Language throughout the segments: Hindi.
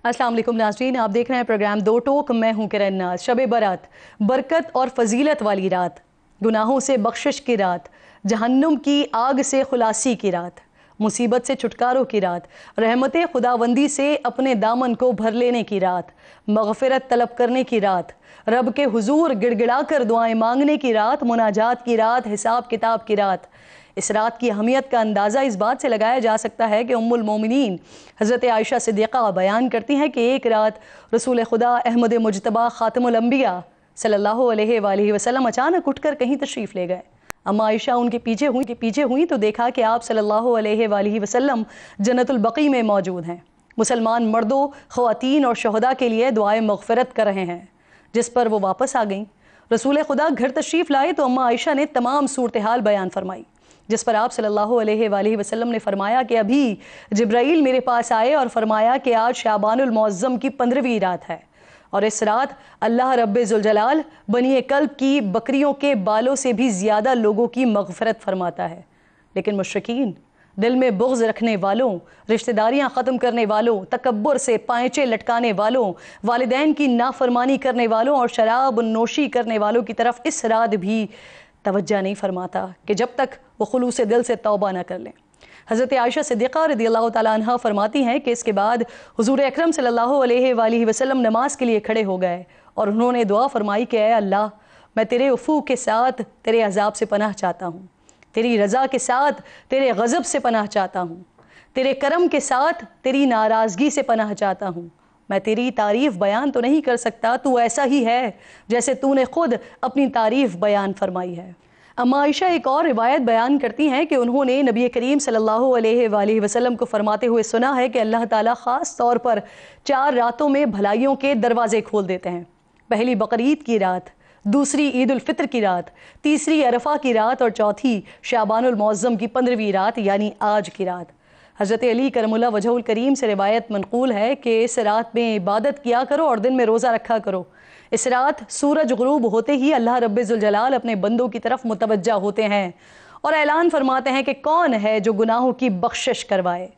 अस्सलाम वालेकुम नाज़रीन, आप देख रहे हैं प्रोग्राम दो टोक। मैं हूं किरण नाज। शब बरात, बरकत और फजीलत वाली रात, गुनाहों से बख्शिश की रात, जहन्नुम की आग से खुलासी की रात, मुसीबत से छुटकारों की रात, रहमत खुदावंदी से अपने दामन को भर लेने की रात, मगफिरत तलब करने की रात, रब के हुजूर गिड़गिड़ा कर दुआएं मांगने की रात, मुनाजात की रात, हिसाब किताब की रात। इस रात की अहमियत का अंदाज़ा इस बात से लगाया जा सकता है कि उम्मुल मोमिनीन हज़रत आयशा सिद्दीक़ा बयान करती हैं कि एक रात रसूल खुदा अहमद मुजतबा ख़ातमुल अंबिया सल्लल्लाहु अलैहि वसल्लम अचानक उठकर कहीं तशरीफ़ ले गए। अम्मा आयशा उनके पीछे हुई तो देखा कि आप सल्लल्लाहु अलैहि वसल्लम जन्नतुल बक़ी में मौजूद हैं। मुसलमान मर्दों, ख़वातीन और शहदा के लिए दुआए मग़फ़िरत कर रहे हैं, जिस पर वो वापस आ गईं। रसूल खुदा घर तशरीफ़ लाए तो अम्मा आयशा ने तमाम सूरत हाल बयान फरमाई, जिस पर आप सल्लल्लाहु अलैहि वसल्लम ने फरमाया कि अभी जिब्राईल मेरे पास आए और फरमाया कि आज शाबानुल मुअज़्ज़म की 15वीं रात है और इस रात अल्लाह रब्बे ज़ुल जलाल बनी कल्ब की बकरियों के बालों से भी ज़्यादा लोगों की मग़फ़िरत फरमाता है। लेकिन मुश्रिकीन, दिल में बुग़्ज़ रखने वालों, रिश्तेदारियाँ ख़त्म करने वालों, तकब्बुर से पाँचे लटकाने वालों, वालिदैन की नाफरमानी करने वालों और शराब नोशी करने वालों की तरफ इस रात भी तवज्जो नहीं फरमाता कि जब तक वो खुलूस दिल से तौबा न कर लें। हज़रत आयशा सिद्दीक़ा रज़ियल्लाहु तआला अन्हा फरमाती हैं कि इसके बाद हुज़ूर अकरम सल्लल्लाहु अलैहि वसल्लम नमाज के लिए खड़े हो गए और उन्होंने दुआ फरमाई कि ऐ अल्लाह, मैं तेरे उफ़ू के साथ तेरे अज़ाब से पनाह चाहता हूँ, तेरी रज़ा के साथ तेरे गज़ब से पनाह चाहता हूँ, तेरे करम के साथ तेरी नाराज़गी से पनाह चाहता हूँ। मैं तेरी तारीफ़ बयान तो नहीं कर सकता, तू ऐसा ही है जैसे तूने खुद अपनी तारीफ़ बयान फरमाई है। अम्मा आयशा एक और रिवायत बयान करती हैं कि उन्होंने नबी करीम सल्लल्लाहु अलैहि वसल्लम को फरमाते हुए सुना है कि अल्लाह ताला ख़ास तौर पर 4 रातों में भलाइयों के दरवाज़े खोल देते हैं। पहली बकरीद की रात, दूसरी ईद उल फित्र की रात, तीसरी अरफा की रात और चौथी शाबानुल मुअज़्ज़म की 15वीं रात यानी आज की रात। हज़रत अली करमुल्लाह वजहुल करीम से रिवायत मनक़ूल है कि इस रात में इबादत किया करो और दिन में रोज़ा रखा करो। इस रात सूरज गुरूब होते ही अल्लाह रब्बे ज़ुल जलाल अपने बंदों की तरफ मुतवज्जा होते हैं और ऐलान फरमाते हैं कि कौन है जो गुनाहों की बख्शिश करवाए,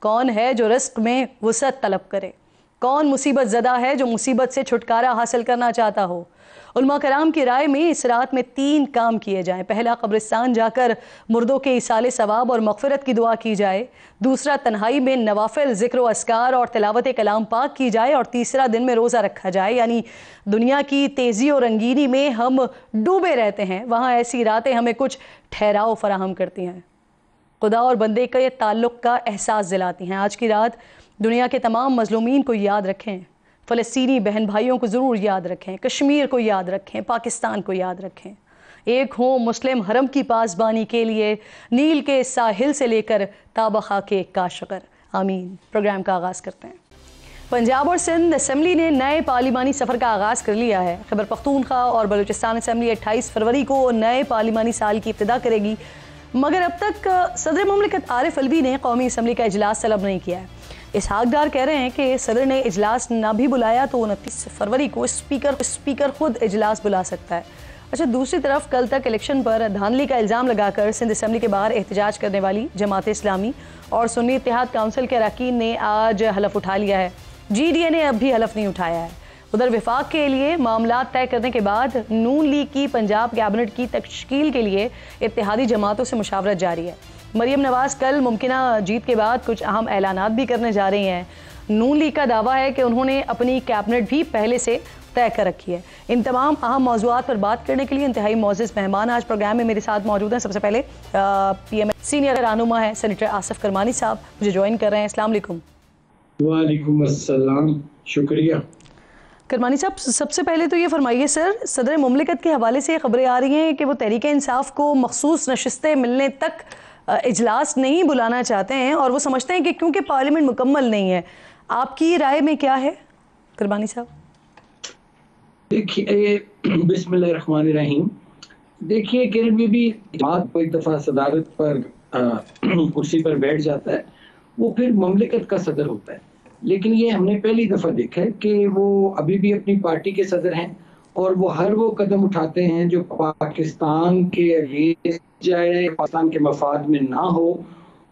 कौन है जो रिस्क में वुसअत तलब करे, कौन मुसीबत ज़दा है जो मुसीबत से छुटकारा हासिल करना चाहता हो। उलमा कराम की राय में इस रात में 3 काम किए जाएं। पहला, कब्रिस्तान जाकर मुर्दों के इसाले सवाब और मग़फ़िरत की दुआ की जाए। दूसरा, तन्हाई में नवाफिल ज़िक्र व अस्कार और तिलावत कलाम पाक की जाए। और तीसरा, दिन में रोज़ा रखा जाए। यानी दुनिया की तेज़ी और रंगीनी में हम डूबे रहते हैं, वहाँ ऐसी रातें हमें कुछ ठहराव फराहम करती हैं, खुदा और बंदे के ताल्लुक़ का एहसास दिलाती हैं। आज की रात दुनिया के तमाम मज़लूमीन को याद रखें, फ़लस्तीनी बहन भाइयों को ज़रूर याद रखें, कश्मीर को याद रखें, पाकिस्तान को याद रखें। एक हो मुस्लिम हरम की पासबानी के लिए नील के साहिल से लेकर ताबखा के काशगर। आमीन। प्रोग्राम का आगाज़ करते हैं। पंजाब और सिंध असम्बली ने नए पार्लिमानी सफ़र का आगाज़ कर लिया है। खैबर पख्तूनख्वा और बलूचिस्तान असम्बली 28 फरवरी को नए पार्लिमानी साल की इब्तिदा करेगी, मगर अब तक सदर मुमलिकत आरिफ अलवी ने कौमी असम्बली का इजलास तलब नहीं किया है। इसहाक डार कह रहे हैं कि सदर ने इजलास ना भी बुलाया तो 29 फरवरी को स्पीकर खुद इजलास बुला सकता है। अच्छा, दूसरी तरफ कल तक इलेक्शन पर धांधली का इल्ज़ाम लगाकर सिंध असम्बली के बाहर एहतजाज करने वाली जमात इस्लामी और सुन्नी इत्तेहाद काउंसिल के अरकान ने आज हलफ उठा लिया है। GDA ने अब भी हलफ नहीं उठाया है। उधर विफाक के लिए मामला तय करने के बाद नून लीग की पंजाब कैबिनेट की तश्कील के लिए इत्तेहादी जमातों से मुशावरत जारी है। मरियम नवाज़ कल मुमकिना जीत के बाद कुछ अहम ऐलानात भी करने जा रही हैं। नून लीग का दावा है कि उन्होंने अपनी कैबिनेट भी पहले से तय कर रखी है। इन तमाम अहम मौज़ूआत पर बात करने के लिए इंतहाई मोअज़्ज़ज़ मेहमान आज प्रोग्राम में मेरे साथ मौजूद हैं। सबसे पहले PM सीनियर रहनुमा है सेनेटर आसिफ करमानी साहब, मुझे ज्वाइन कर रहे हैं। अस्सलाम वालेकुम। वालेकुम अस्सलाम, शुक्रिया। करमानी साहब, सबसे पहले तो ये फरमाइए सर, सदर मुमलिकत के हवाले से खबरें आ रही हैं कि वो तहरीक इंसाफ को मखसूस नशिस्तें मिलने तक इजलास नहीं बुलाना चाहते हैं और वो समझते हैं कि क्योंकि पार्लियामेंट मुकम्मल नहीं है। आपकी राय में क्या है करमानी साहब? देखिए, बिस्मिल्लाहिर्रहमानिर्रहीम। देखिए किरण बीबी, बात को एक दफ़ा सदारत पर कुर्सी पर बैठ जाता है, वो फिर मुमलिकत का सदर होता है। लेकिन ये हमने पहली दफ़ा देखा है कि वो अभी भी अपनी पार्टी के सदर हैं और वो हर वो कदम उठाते हैं जो पाकिस्तान के अगेंस्ट जाए, पाकिस्तान के मफाद में ना हो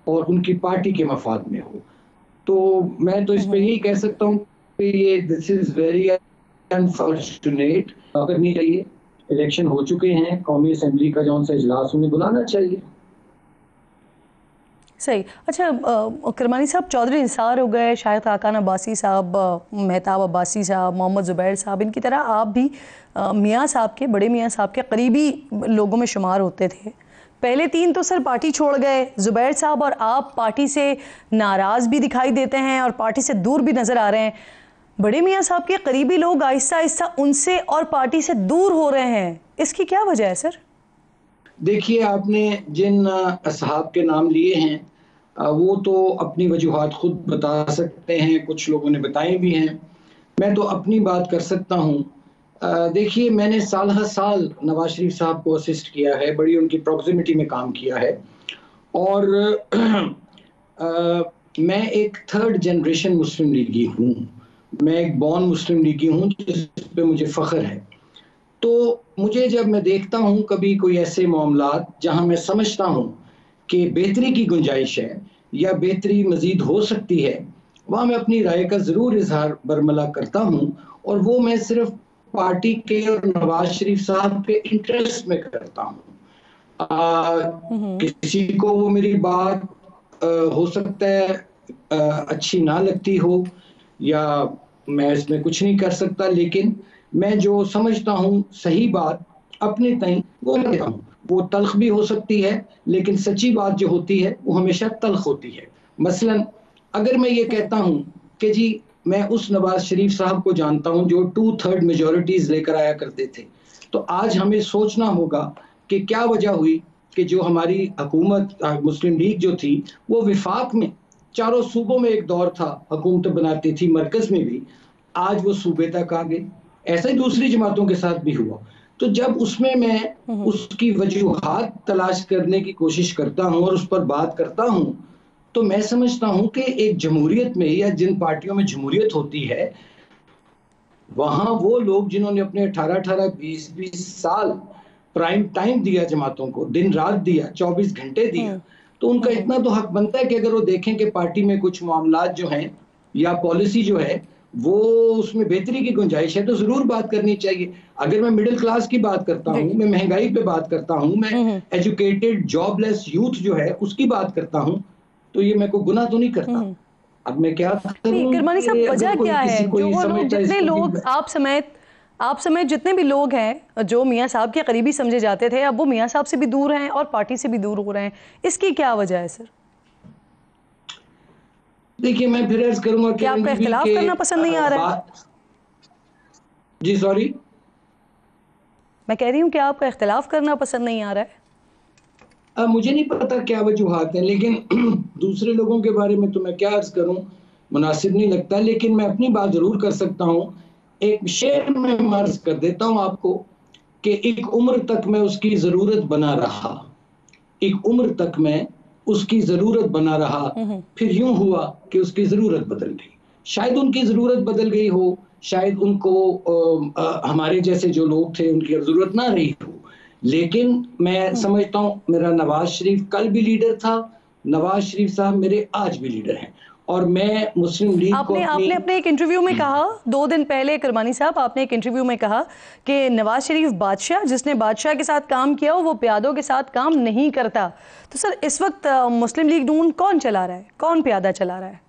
और उनकी पार्टी के मफाद में हो। तो मैं तो इस पर यही कह सकता हूँ पे ये दिस इज वेरी अनफॉर्चुनेट करनी चाहिए। इलेक्शन हो चुके हैं, कौमी असेंबली का जौन सा इजलास उन्हें बुलाना चाहिए। सही। अच्छा, करमानी साहब, चौधरी निसार हो गए, शाहिद खाकान अब्बासी साहब, मेहताब अब्बासी साहब, मोहम्मद ज़ुबैर साहब, इनकी तरह आप भी मियाँ साहब के, बड़े मियाँ साहब के करीबी लोगों में शुमार होते थे। पहले तीन तो सर पार्टी छोड़ गए, ज़ुबैर साहब और आप पार्टी से नाराज़ भी दिखाई देते हैं और पार्टी से दूर भी नज़र आ रहे हैं। बड़े मियाँ साहब के करीबी लोग आहिस्ता आहिस्ता उनसे और पार्टी से दूर हो रहे हैं, इसकी क्या वजह है सर? देखिए, आपने जिन असहाब के नाम लिए हैं वो तो अपनी वजूहात खुद बता सकते हैं, कुछ लोगों ने बताए भी हैं। मैं तो अपनी बात कर सकता हूँ। देखिए, मैंने साल हर साल नवाज शरीफ साहब को असिस्ट किया है, बड़ी उनकी प्रॉक्सिमिटी में काम किया है और मैं एक थर्ड जनरेशन मुस्लिम लीगी हूँ। मैं एक बॉर्न मुस्लिम लीगी हूँ जिस पे मुझे फ़ख्र है। तो मुझे जब मैं देखता हूँ कभी कोई ऐसे मामलात जहाँ मैं समझता हूँ कि बेहतरी की गुंजाइश है या बेहतरी मज़ीद हो सकती है, वहाँ मैं अपनी राय का ज़रूर इजहार बरमला करता हूँ और वो मैं सिर्फ पार्टी के और नवाज शरीफ साहब के इंटरेस्ट में करता हूँ। किसी को वो मेरी बात हो सकता है अच्छी ना लगती हो या मैं इसमें कुछ नहीं कर सकता, लेकिन मैं जो समझता हूँ सही बात अपने तय वो कहता हूँ। वो तल्ख भी हो सकती है, लेकिन सच्ची बात जो होती है वो हमेशा तल्ख होती है। मसलन अगर मैं ये कहता हूँ कि जी मैं उस नवाज शरीफ साहब को जानता हूँ जो 2/3 मेजॉरिटीज लेकर आया करते थे, तो आज हमें सोचना होगा कि क्या वजह हुई कि जो हमारी हुकूमत मुस्लिम लीग जो थी वो विफाक में चारों सूबों में एक दौर था, हुकूमत बनाती थी, मरकज में भी, आज वो सूबे तक आ गए। ऐसा ही दूसरी जमातों के साथ भी हुआ। तो जब उसमें मैं उसकी वजूहात तलाश करने की कोशिश करता हूँ और उस पर बात करता हूँ, तो मैं समझता हूँ कि एक जमहूरियत में या जिन पार्टियों में जमहूरियत होती है, वहां वो लोग जिन्होंने अपने 18-18, 20-20 साल प्राइम टाइम दिया जमातों को, दिन रात दिया, 24 घंटे दिया, तो उनका इतना तो हक बनता है कि अगर वो देखें कि पार्टी में कुछ मामलात जो हैं या पॉलिसी जो है वो उसमें बेहतरी की गुंजाइश है तो जरूर बात करनी चाहिए। अगर मैं मिडिल क्लास की बात करता हूँ, मैं महंगाई पे बात करता हूँ, मैं एजुकेटेड जॉबलेस यूथ जो है उसकी बात करता हूँ, तो ये मैं को गुनाह तो नहीं करता। अब मैं क्या नहीं करूं करमानी साहब, कि वजह अगर कोई क्या किसी है को जो ये वो लोग, समझता है जितने इसको लोग आप समेत जितने भी लोग हैं जो मियाँ साहब के करीबी समझे जाते थे, अब वो मियाँ साहब से भी दूर हैं और पार्टी से भी दूर हो रहे हैं, इसकी क्या वजह है सर? देखिए, मैं फिर अर्ज करूंगा कि क्या आपका रणबीर इख्तिलाफ के करना पसंद नहीं आ रहा है? बात जी सॉरी मैं कह रही हूँ कि आपका इख्तिलाफ करना पसंद नहीं आ रहा है। मुझे नहीं पता क्या वजूहात हैं, लेकिन दूसरे लोगों के बारे में तो मैं क्या अर्ज करूं, मुनासिब नहीं लगता। लेकिन मैं अपनी बात जरूर कर सकता हूं। एक शेर में अर्ज कर देता हूं आपको कि एक उम्र तक मैं उसकी जरूरत बना रहा, एक उम्र तक मैं उसकी ज़रूरत बना रहा, फिर यूं हुआ कि उसकी ज़रूरत बदल गई। शायद उनकी ज़रूरत बदल गई हो, शायद उनको हमारे जैसे जो लोग थे उनकी ज़रूरत ना रही हो, लेकिन मैं समझता हूँ मेरा नवाज शरीफ कल भी लीडर था, नवाज शरीफ साहब मेरे आज भी लीडर हैं और मैं मुस्लिम लीग को आपने आपने अपने एक इंटरव्यू में कहा, 2 दिन पहले करमानी साहब, आपने एक इंटरव्यू में कहा कि नवाज शरीफ बादशाह, जिसने बादशाह के साथ काम किया हो वो प्यादों के साथ काम नहीं करता। तो सर इस वक्त मुस्लिम लीग नून कौन चला रहा है, कौन प्यादा चला रहा है?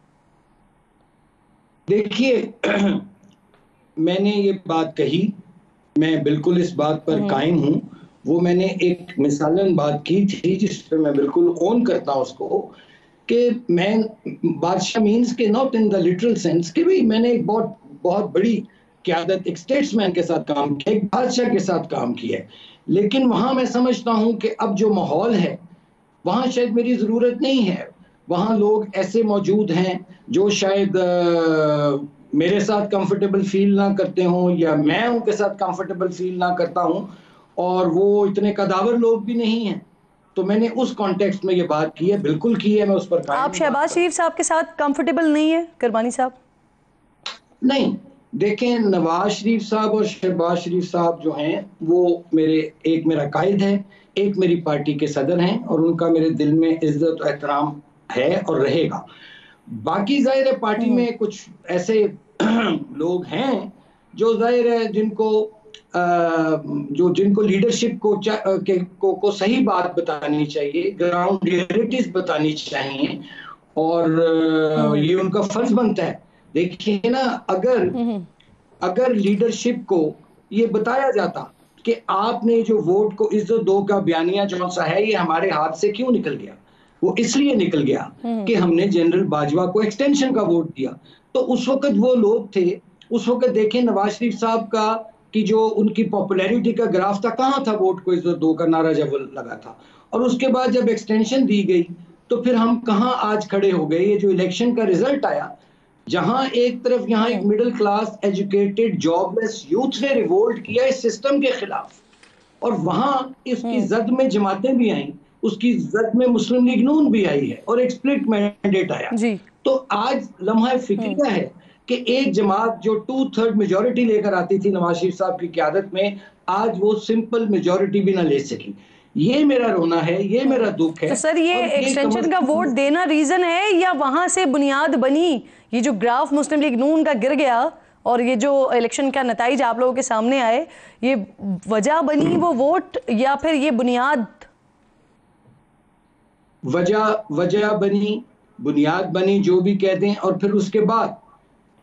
देखिए, मैंने ये बात कही, मैं बिल्कुल इस बात पर कायम हूँ। वो मैंने एक मिसालन बात की थी जिस पे मैं बिल्कुल ओन करता हूँ उसको, कि मैं बादशाह मीन्स के not in the literal sense कि भाई मैंने एक बहुत बहुत बड़ी क़यादत, एक स्टेट्समैन के साथ काम किया, एक बादशाह के साथ काम किया है, लेकिन वहाँ मैं समझता हूँ कि अब जो माहौल है वहाँ शायद मेरी ज़रूरत नहीं है। वहाँ लोग ऐसे मौजूद हैं जो शायद मेरे साथ कंफर्टेबल फील ना करते हों या मैं उनके साथ कंफर्टेबल फील ना करता हूँ और वो इतने कदावर लोग भी नहीं हैं। तो मैंने उस कॉन्टेक्स्ट में ये बात की है, बिल्कुल की है, मैं उस पर कायम आप हूँ बात शहबाज पर। शरीफ साहब के साथ कंफर्टेबल नहीं है करमानी साहब? नहीं, देखें, नवाज शरीफ साहब और शहबाज शरीफ साहब जो हैं वो मेरे, एक मेरा कायद है, एक मेरी पार्टी के सदर हैं और उनका मेरे दिल में इज्जत और एहतराम है और रहेगा। बाकी जाहिर है पार्टी में कुछ ऐसे लोग हैं जो जाहिर है जिनको लीडरशिप को सही बात बतानी चाहिए, ग्राउंड रियलिटीज बतानी चाहिए, और ये उनका फर्ज बनता है। देखिए ना, अगर लीडरशिप को ये बताया जाता कि आपने जो वोट को इज्जत दो का बयानिया जो सा है ये हमारे हाथ से क्यों निकल गया, वो इसलिए निकल गया कि हमने जनरल बाजवा को एक्सटेंशन का वोट दिया। तो उस वक्त वो लोग थे, उस वक्त देखें नवाज शरीफ साहब का कि जो उनकी पॉपुलैरिटी का ग्राफ था, कहाँ था वोट को इज्जत दो का नारा जब लगा था, और उसके बाद जब एक्सटेंशन दी गई तो फिर हम कहाँ आज खड़े हो गए। ये जो इलेक्शन का रिजल्ट आया, जहां एक तरफ यहाँ एक middle class educated jobless youth ने रिवोल्ट किया इस सिस्टम के खिलाफ, और वहां इसकी जद में जमातें भी आई, उसकी जद में मुस्लिम लीग नून भी आई है, और एक स्प्लिट मैंडेट आया। तो आज लम्हा फिक्रिया है कि एक जमात जो 2/3 मेजोरिटी लेकर आती थी नवाज शरीफ साहब की क़यादत में, आज वो सिंपल मेजोरिटी भी ना ले सकी। ये मेरा रोना है, ये मेरा दुख है। तो सर ये एक्सटेंशन का वोट देना रीजन है या वहां से बुनियाद बनी, ये जो ग्राफ मुस्लिम लीग नून का गिर गया और ये जो इलेक्शन का नतीज आप लोगों के सामने आए, ये वजह बनी वो वोट या फिर ये बुनियाद? वजह बनी, बुनियाद बनी, जो भी कह दें। और फिर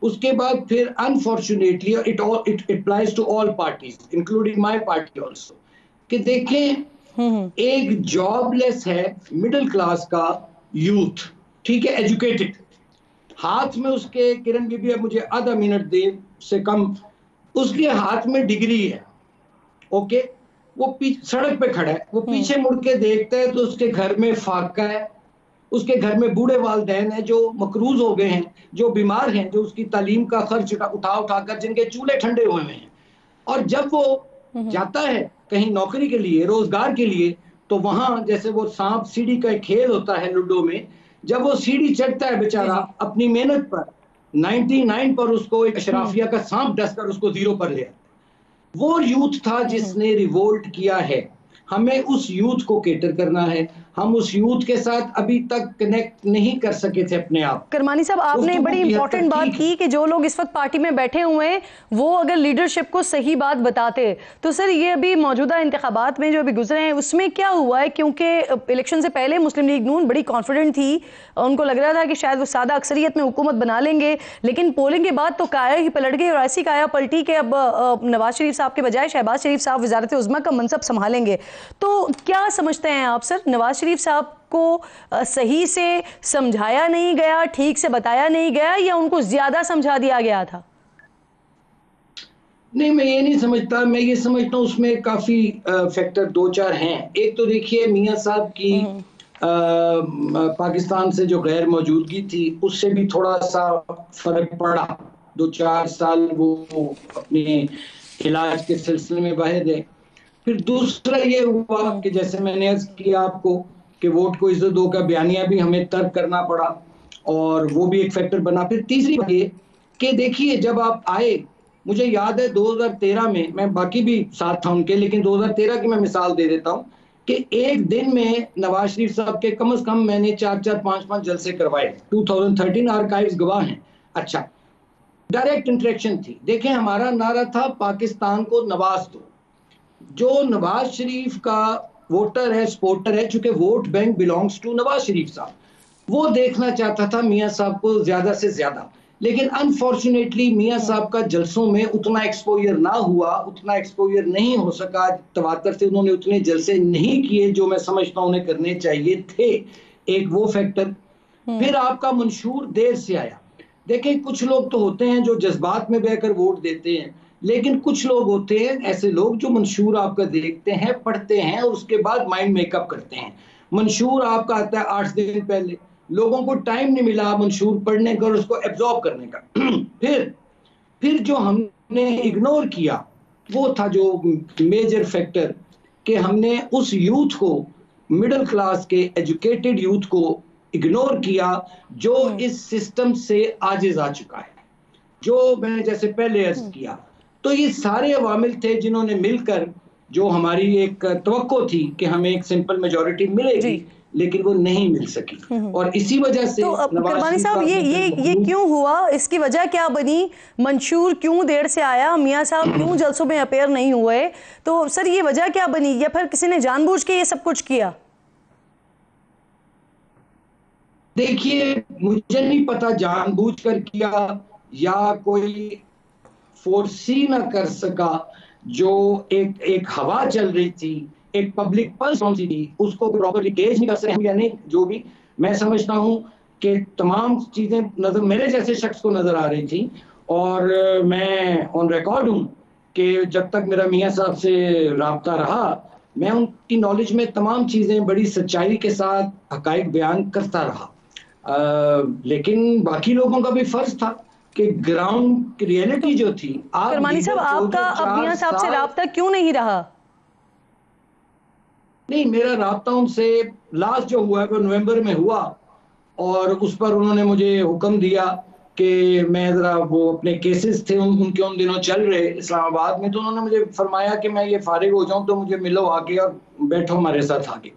उसके बाद फिर unfortunately it applies to all parties including my party also, कि देखें एक जॉबलेस है मिडिल क्लास का यूथ, ठीक है, एजुकेटेड, हाथ में उसके, किरण बीबी अब मुझे आधा मिनट दे से कम, उसके हाथ में डिग्री है, ओके, वो सड़क पे खड़ा है, वो पीछे मुड़ के देखता है तो उसके घर में फाका है, उसके घर में बूढ़े वालिदैन हैं जो मकरूज हो गए हैं, जो बीमार हैं, जो उसकी तालीम का खर्च उठा कर जिनके चूल्हे ठंडे हुए हैं। और जब वो जाता है कहीं नौकरी के लिए, रोजगार के लिए, तो वहां जैसे वो सांप सीढ़ी का एक खेल होता है लूडो में, जब वो सीढ़ी चढ़ता है बेचारा अपनी मेहनत पर 99 पर, उसको एक अशराफिया का सांप डसकर उसको 0 पर ले आता है। वो यूथ था जिसने रिवोल्ट किया है। हमें उस यूथ को केटर करना है। हम उस यूथ के साथ अभी तक कनेक्ट नहीं कर सके थे अपने आप। करमानी साहब, आपने बड़ी इंपॉर्टेंट बात की कि जो लोग इस वक्त पार्टी में बैठे हुए हैं वो अगर लीडरशिप को सही बात बताते, तो सर ये अभी मौजूदा इंतखाबात में जो अभी गुजरे हैं उसमें क्या हुआ है? क्योंकि इलेक्शन से पहले मुस्लिम लीग नून बड़ी कॉन्फिडेंट थी, उनको लग रहा था कि शायद वो सादा अक्सरियत में हुकूमत बना लेंगे, लेकिन पोलिंग के बाद तो काया ही पलट गई, और ऐसी काया पलटी कि अब नवाज शरीफ साहब के बजाय शहबाज शरीफ साहब वजारत उज़्मा का मनसब संभालेंगे। तो क्या समझते हैं आप सर, नवाज शरीफ साहब को सही से समझाया नहीं गया, ठीक से बताया नहीं गया, या उनको ज्यादा समझा दिया गया था? नहीं, मैं ये नहीं समझता। मैं ये समझता हूँ उसमें काफी फैक्टर 2-4 हैं। एक तो देखिए मियां साहब की पाकिस्तान से जो गैर मौजूदगी थी उससे भी थोड़ा सा फर्क पड़ा। 2-4 साल वो अपने इलाज के सिलसिले में बाहर गए। फिर दूसरा ये हुआ कि जैसे मैंने अर्ज किया आपको कि वोट को इज्जत दो का बयानिया भी हमें तर्क करना पड़ा, और वो भी एक फैक्टर बना। फिर तीसरी बात ये कि देखिए जब आप आए, मुझे याद है 2013 में, मैं बाकी भी साथ था उनके, लेकिन 2013 की मैं मिसाल दे देता हूँ कि एक दिन में नवाज शरीफ साहब के कम से कम मैंने 4-4, 5-5 जलसे करवाए। 2013 आर्काइव्स गवाह हैं। अच्छा, डायरेक्ट इंटरेक्शन थी। देखें हमारा नारा था पाकिस्तान को नवाज दो। जो नवाज शरीफ का वोटर है, सपोर्टर है, चूंकि vote bank belongs to Nawaz Sharif साहब, वो देखना चाहता था मियां साहब को ज्यादा से ज्यादा। लेकिन अनफॉर्चुनेटली मियां साहब का जलसों में उतना एक्सपोजर ना हुआ, उतना एक्सपोजर नहीं हो सका, तवातर से उन्होंने उतने जलसे नहीं किए जो मैं समझता हूं उन्हें करने चाहिए थे। एक वो फैक्टर। फिर आपका मंशूर देर से आया। देखें कुछ लोग तो होते हैं जो जज्बात में बहकर वोट देते हैं, लेकिन कुछ लोग होते हैं ऐसे लोग जो मंशूर आपका देखते हैं, पढ़ते हैं और उसके बाद माइंड मेकअप करते हैं। मंशूर आपका आता है 8 दिन पहले, लोगों को टाइम नहीं मिला मंशूर पढ़ने का और उसको एब्जॉर्ब करने का। फिर जो हमने इग्नोर किया वो था जो मेजर फैक्टर, कि हमने उस यूथ को, मिडिल क्लास के एजुकेटेड यूथ को इग्नोर किया जो इस सिस्टम से आजिज आ चुका है, जो मैंने जैसे पहले अर्ज किया। तो ये सारे अवामिल थे जिन्होंने मिलकर, जो हमारी एक तवक्को थी कि हमें एक सिंपल मेजॉरिटी मिलेगी, लेकिन वो नहीं मिल सकी। और इसी वजह से तो करमानी साहब ये क्यों हुआ, इसकी वजह क्या बनी? मंशूर क्यों देर से आया? मियां साहब क्यों जलसों में अपेयर नहीं हुए? तो सर ये वजह क्या बनी, या फिर किसी ने जानबूझ के ये सब कुछ किया? देखिए, मुझे नहीं पता जानबूझकर किया या कोई फोर्सी ना कर सका। जो एक हवा चल रही थी, एक पब्लिक पल्स थी, उसको प्रॉपर्ली गेज नहीं कर सके या नहीं, जो भी मैं समझता हूं कि तमाम चीजें नजर मेरे जैसे शख्स को नजर आ रही थी। और मैं ऑन रिकॉर्ड हूं कि जब तक मेरा मियां साहब से राब्ता रहा, मैं उनकी नॉलेज में तमाम चीजें बड़ी सच्चाई के साथ हकाइक बयान करता रहा। लेकिन बाकी लोगों का भी फर्ज था कि ग्राउंड की रियलिटी जो थी। करमानी साहब, आपका अब मियां साहब से राब्ता क्यों नहीं रहा? नहीं, मेरा राब्ता उनसे लास्ट जो हुआ है वो नवंबर में हुआ, और उस पर उन्होंने मुझे हुक्म दिया कि मैं जरा वो अपने केसेस थे उनके उन दिनों चल रहे इस्लामाबाद में, तो उन्होंने मुझे फरमाया कि मैं ये फारिग हो जाऊं तो मुझे मिलो आके और बैठो हमारे साथ आके।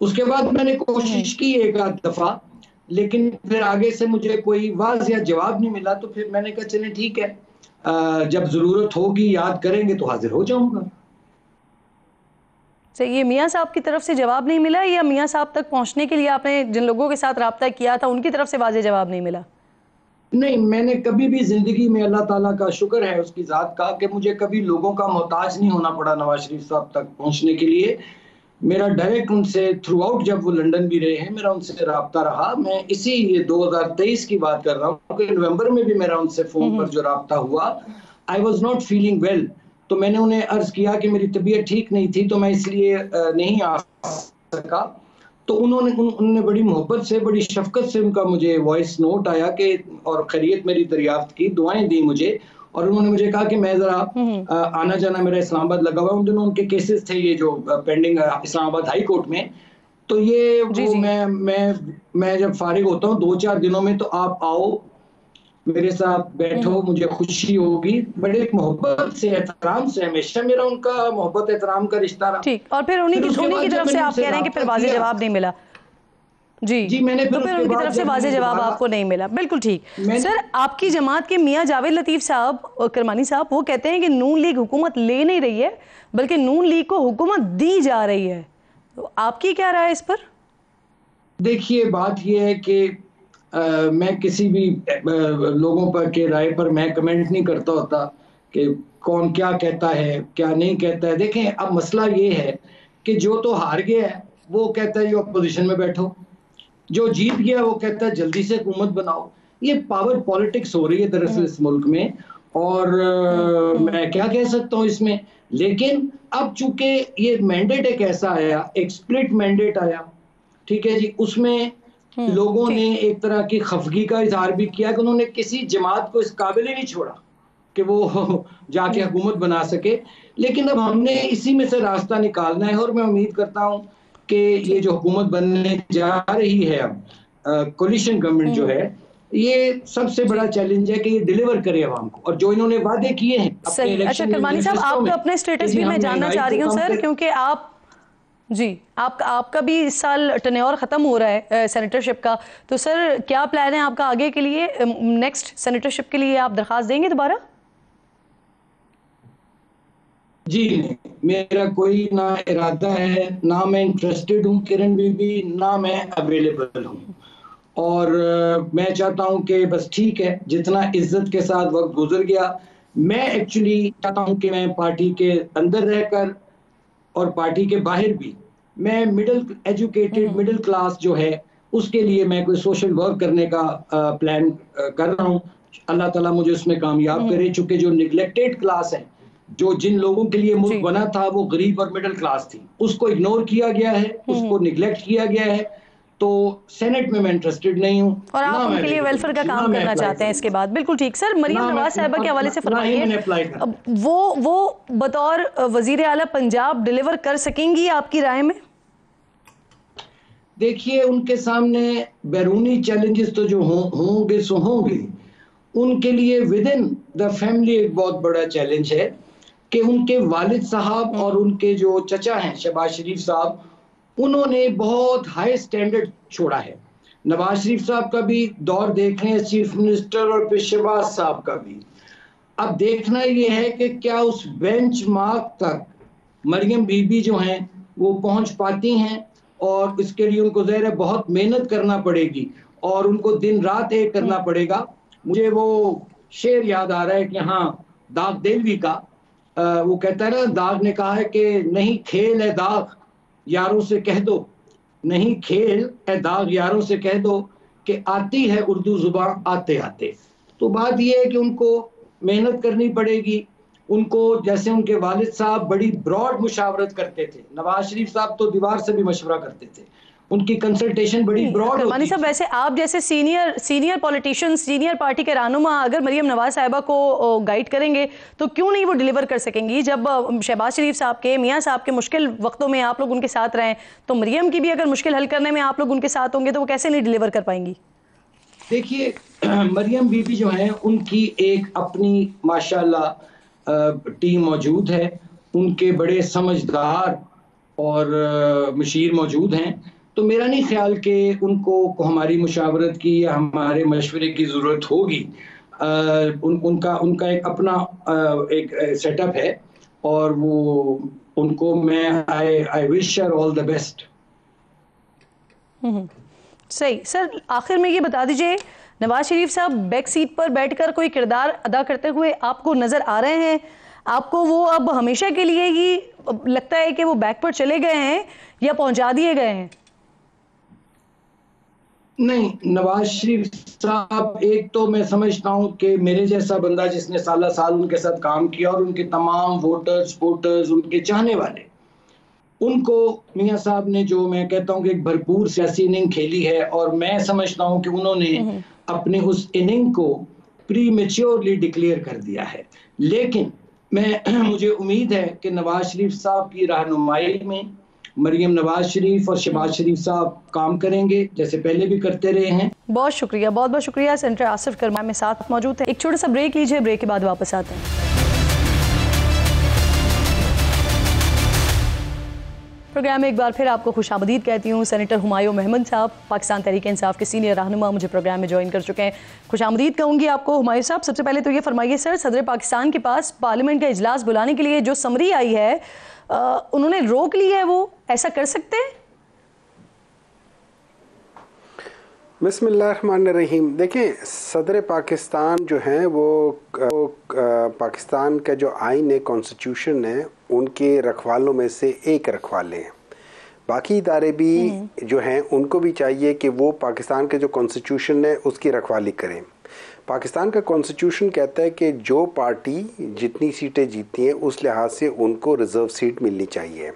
उसके बाद मैंने कोशिश की एक आध दफा, लेकिन फिर आगे से मुझे कोई वाज़िया जवाब नहीं मिला। तो फिर मैंने कहा चलें ठीक है, जब जरूरत होगी याद करेंगे तो हाजिर हो जाऊंगा। तो ये मियां साहब की तरफ से जवाब नहीं मिला, या मियां साहब तक पहुंचने के लिए आपने जिन लोगों के साथ राब्ता किया था उनकी तरफ से वाज़ेह जवाब नहीं मिला? नहीं, मैंने कभी भी जिंदगी में, अल्लाह ताला का शुक्र है उसकी ज़ात का, कि मुझे कभी लोगों का मोहताज नहीं होना पड़ा नवाज शरीफ साहब तक पहुंचने के लिए। मेरा डायरेक्ट उनसे थ्रू आउट, जब वो लंदन भी रहे हैं, मेरा उनसे राब्ता रहा। मैं इसी ये 2023 की बात कर रहा हूँ कि नवंबर में भी मेरा उनसे फोन पर जो राब्ता हुआ, I was not feeling well. तो मैंने उन्हें अर्ज किया कि मेरी तबीयत ठीक नहीं थी, तो मैं इसलिए नहीं आ सका। तो उन्होंने बड़ी मोहब्बत से, बड़ी शफकत से उनका मुझे वॉइस नोट आया कि और खैरियत मेरी दरियाफ्त की, दुआएं दी मुझे। और उन्होंने मुझे कहा कि मैं जरा आना जाना मेरा इस्लामाबाद लगा हुआ है। उन दिनों उनके केसेस थे ये जो पेंडिंग इस्लामाबाद हाई कोर्ट में। तो ये वो मैं जब फारिग होता हूँ 2-4 दिनों में, तो आप आओ मेरे साथ बैठो, मुझे खुशी होगी। बड़े मोहब्बत से, एहतराम से, हमेशा मेरा उनका मोहब्बत एहतराम का रिश्ता रहा। ठीक, और फिर उन्हीं की तरफ से आप कह रहे हैं कि फिर वाज़ेह जवाब नहीं मिला? जी मैंने तो फिर उनकी तरफ से वाज़ेह जवाब आपको नहीं मिला। बिल्कुल ठीक। सर, आपकी जमात के मियां जावेद लतीफ़ साहब और करमानी साहब, वो कहते हैं कि नून लीग हुकूमत ले नहीं रही है, बल्कि नून लीग को हुकूमत दी जा रही है। तो आपकी क्या राय है इस पर? देखिए, बात यह है कि मैं किसी भी लोगों पर के राय पर मैं कमेंट नहीं करता होता कि कौन क्या कहता है क्या नहीं कहता है। देखें, अब मसला ये है कि जो तो हार गया है वो कहता है ये अपोजिशन में बैठो, जो जीत गया वो कहता है जल्दी से हुकूमत बनाओ। ये पावर पॉलिटिक्स हो रही है दरअसल इस मुल्क में, और मैं क्या कह सकता हूँ इसमें। लेकिन अब चूंकि ये मैंडेट एक ऐसा आया, एक स्प्लिट मैंडेट आया, ठीक है जी, उसमें लोगों ने एक तरह की खफगी का इजहार भी किया कि उन्होंने किसी जमात को इस काबिल ही नहीं छोड़ा कि वो जाके हुकूमत बना सके। लेकिन अब हमने इसी में से रास्ता निकालना है, और मैं उम्मीद करता हूं कि ये जो हुकूमत बनने जा रही है अब, कोलिशन गवर्नमेंट जो है, ये सबसे बड़ा चैलेंज है कि ये डिलीवर करे अवाम को, और जो इन्होंने वादे किए हैं अपने इलेक्शन। अच्छा करमानी साहब, आपका अपने स्टेटस भी मैं जानना चाह रही हूँ सर, क्योंकि आप आपका भी इस साल टेन्योर खत्म हो रहा है सेनेटरशिप का। तो सर क्या प्लान है आपका आगे के लिए? नेक्स्ट सेनेटरशिप के लिए आप दरखास्त देंगे दोबारा? जी नहीं, मेरा कोई ना इरादा है, ना मैं इंटरेस्टेड हूँ किरण बीबी, ना मैं अवेलेबल हूँ। और मैं चाहता हूँ कि बस ठीक है, जितना इज्जत के साथ वक्त गुजर गया। मैं एक्चुअली चाहता हूँ कि मैं पार्टी के अंदर रहकर और पार्टी के बाहर भी, मैं मिडिल एजुकेटेड मिडिल क्लास जो है उसके लिए मैं कोई सोशल वर्क करने का प्लान कर रहा हूँ। अल्लाह ताला मुझे उसमें कामयाब करे, चूंकि जो निगलेक्टेड क्लास है, जो जिन लोगों के लिए मुल्क बना था वो गरीब और मिडिल क्लास थी, उसको इग्नोर किया गया है, उसको निगलेक्ट किया गया है। तो सेनेट में मैं इंटरेस्टेड नहीं हूँ, और आप उनके लिए वेलफेयर का काम करना चाहते हैं इसके बाद। बिल्कुल ठीक। सर, मरियम नवाज साहिबा के हवाले से फरमाइए, वो बतौर वजीर आला पंजाब डिलीवर कर सकेंगी आपकी राय में? देखिए, उनके सामने बैरूनी चैलेंजेस तो जो होंगे सो होंगे, उनके लिए विद इन द फैमिली एक बहुत बड़ा चैलेंज है कि उनके वालिद साहब और उनके जो चचा हैं शहबाज शरीफ साहब, उन्होंने बहुत हाई स्टैंडर्ड छोड़ा है। नवाज शरीफ साहब का भी दौर देख लें चीफ मिनिस्टर, और फिर शहबाज साहब का भी। अब देखना ये है कि क्या उस बेंचमार्क तक मरियम बीबी जो हैं वो पहुंच पाती हैं, और इसके लिए उनको ज़ाहिर है बहुत मेहनत करना पड़ेगी और उनको दिन रात एक करना पड़ेगा। मुझे वो शेर याद आ रहा है कि हाँ, दाग देलवी का, वो कहता है ना, दाग ने कहा है कि नहीं खेल है दाग यारों से कह दो, नहीं खेल है दाग यारों से कह दो कि आती है उर्दू जुबान आते आते। तो बात यह है कि उनको मेहनत करनी पड़ेगी। उनको, जैसे उनके वालिद साहब बड़ी ब्रॉड मुशावरत करते थे, नवाज शरीफ साहब तो दीवार से भी मशवरा करते थे, उनकी कंसल्टेशन बड़ी ब्रॉड करमानी होती साहब, थी। वैसे आप जैसे सीनियर पॉलिटिशियन, सीनियर पार्टी के रहनुमा अगर मरियम नवाज साहिबा को गाइड करेंगे तो क्यों नहीं वो डिलीवर कर सकेंगी? जब शहबाज शरीफ साहब के, मियां साहब के मुश्किल वक्तों में आप लोग उनके साथ रहें, तो मरियम की भी अगर मुश्किल हल करने में आप लोग उनके साथ होंगे तो वो कैसे नहीं डिलीवर कर पाएंगी? देखिए, मरियम बीबी जो हैं उनकी एक अपनी माशाल्लाह टीम मौजूद है, उनके बड़े समझदार और मशीर मौजूद हैं। तो मेरा नहीं ख्याल कि उनको हमारी मुशावरत की या हमारे मशवरे की ज़रूरत होगी। उनका एक अपना एक सेटअप है, और वो उनको मैं I wish her all the best. सही। सर, आखिर में ये बता दीजिए, नवाज शरीफ साहब बैक सीट पर बैठकर कोई किरदार अदा करते हुए आपको नजर आ रहे हैं? आपको वो अब हमेशा के लिए ही लगता है कि वो बैक पर चले गए हैं या पहुंचा दिए गए हैं? नहीं, नवाज शरीफ साहब, एक तो मैं समझता हूं कि मेरे जैसा बंदा जिसने साल साल उनके साथ काम किया, और उनके तमाम वोटर्स, सपोर्टर्स, उनके चाहने वाले, उनको मियां साहब ने, जो मैं कहता हूं कि एक भरपूर सियासी इनिंग खेली है, और मैं समझता हूं कि उन्होंने अपनी उस इनिंग को प्री मेच्योरली डिक्लेयर कर दिया है। लेकिन मुझे उम्मीद है कि नवाज शरीफ साहब की रहनुमाई में मरियम नवाज शरीफ और शहबाज शरीफ साहब काम करेंगे, जैसे पहले भी करते रहे हैं। बहुत शुक्रिया, बहुत बहुत शुक्रिया। सेनेटर आसिफ करमानी में साथ मौजूद है। एक छोटा सा ब्रेक लीजिए, ब्रेक के बाद वापस आते हैं। प्रोग्राम में एक बार फिर आपको खुशामदीद कहती हूँ। सेनेटर हुमायूं महमूद साहब, पाकिस्तान तहरीक इंसाफ के सीनियर रहनुमा, मुझे प्रोग्राम में ज्वाइन कर चुके हैं। खुशामदीद कहूँगी आपको। हुमायूं साहब, सबसे पहले तो ये फरमाइए सर, सदर पाकिस्तान के पास पार्लियामेंट का इजलास बुलाने के लिए जो समरी आई है, उन्होंने रोक ली है, वो ऐसा कर सकते हैं? बिस्मिल्लाहिर्रहमानिर्रहीम। देखें, सदर पाकिस्तान जो हैं वो पाकिस्तान का जो आइन है, कॉन्स्टिट्यूशन है, उनके रखवालों में से एक रखवाले हैं। बाकी इदारे भी जो हैं उनको भी चाहिए कि वो पाकिस्तान के जो कॉन्स्टिट्यूशन है उसकी रखवाली करें। पाकिस्तान का कॉन्स्टिट्यूशन कहता है कि जो पार्टी जितनी सीटें जीतती हैं उस लिहाज से उनको रिज़र्व सीट मिलनी चाहिए।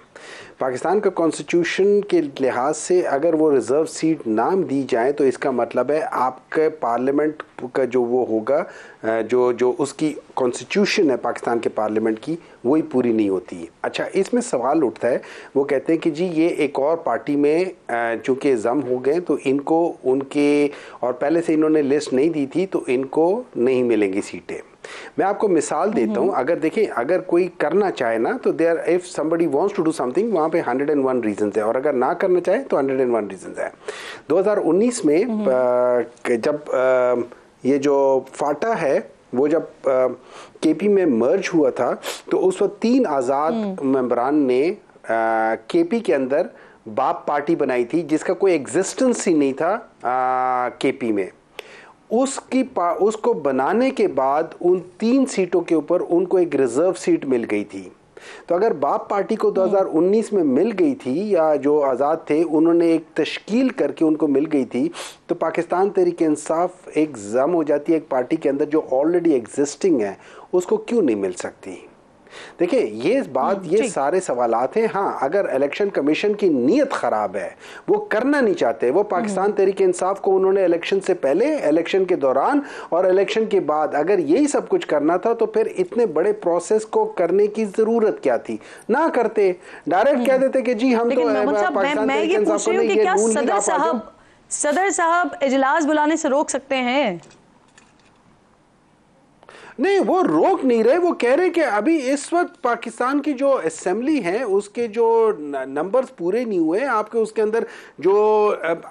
पाकिस्तान का कॉन्स्टिट्यूशन के लिहाज से अगर वो रिज़र्व सीट नाम दी जाए तो इसका मतलब है आपके पार्लियामेंट का जो वो होगा, जो उसकी कॉन्स्टिट्यूशन है पाकिस्तान के पार्लियामेंट की, वही पूरी नहीं होती। अच्छा, इसमें सवाल उठता है, वो कहते हैं कि जी ये एक और पार्टी में चूँकि जम हो गए तो इनको उनके, और पहले से इन्होंने लिस्ट नहीं दी थी तो इनको नहीं मिलेंगी सीटें। मैं आपको मिसाल देता हूं, अगर देखें, अगर कोई करना चाहे ना तो there, if somebody wants to do something, वहां पे 101 रीजंस है, और अगर ना करना चाहे तो 101 रीजंस है। 2019 में जब ये जो फाटा है वो जब केपी में मर्ज हुआ था तो उस वक्त 3 आज़ाद मेंबरान ने केपी के अंदर बाप पार्टी बनाई थी जिसका कोई एग्जिस्टेंस ही नहीं था केपी में। उसको बनाने के बाद उन 3 सीटों के ऊपर उनको एक रिजर्व सीट मिल गई थी। तो अगर बाप पार्टी को 2019 में मिल गई थी, या जो आज़ाद थे उन्होंने एक तश्कील करके उनको मिल गई थी, तो पाकिस्तान तहरीक इंसाफ एक जम हो जाती है एक पार्टी के अंदर जो ऑलरेडी एग्जिस्टिंग है, उसको क्यों नहीं मिल सकती? देखिए, ये बात, ये सारे सवालात हैं। हाँ, अगर इलेक्शन कमीशन की नीयत ख़राब है, वो करना नहीं चाहते, वो पाकिस्तान तहरीक इंसाफ को उन्होंने इलेक्शन से पहले, इलेक्शन के दौरान और इलेक्शन के बाद अगर यही सब कुछ करना था तो फिर इतने बड़े प्रोसेस को करने की ज़रूरत क्या थी? ना करते, डायरेक्ट कह देते कि जी हम तो पाकिस्तान तहरीक इंसाफ को नहीं, ये रूल सदर साहब इजलास बुलाने से रोक सकते हैं? नहीं, वो रोक नहीं रहे, वो कह रहे कि अभी इस वक्त पाकिस्तान की जो असेंबली है उसके जो नंबर्स पूरे नहीं हुए आपके, उसके अंदर जो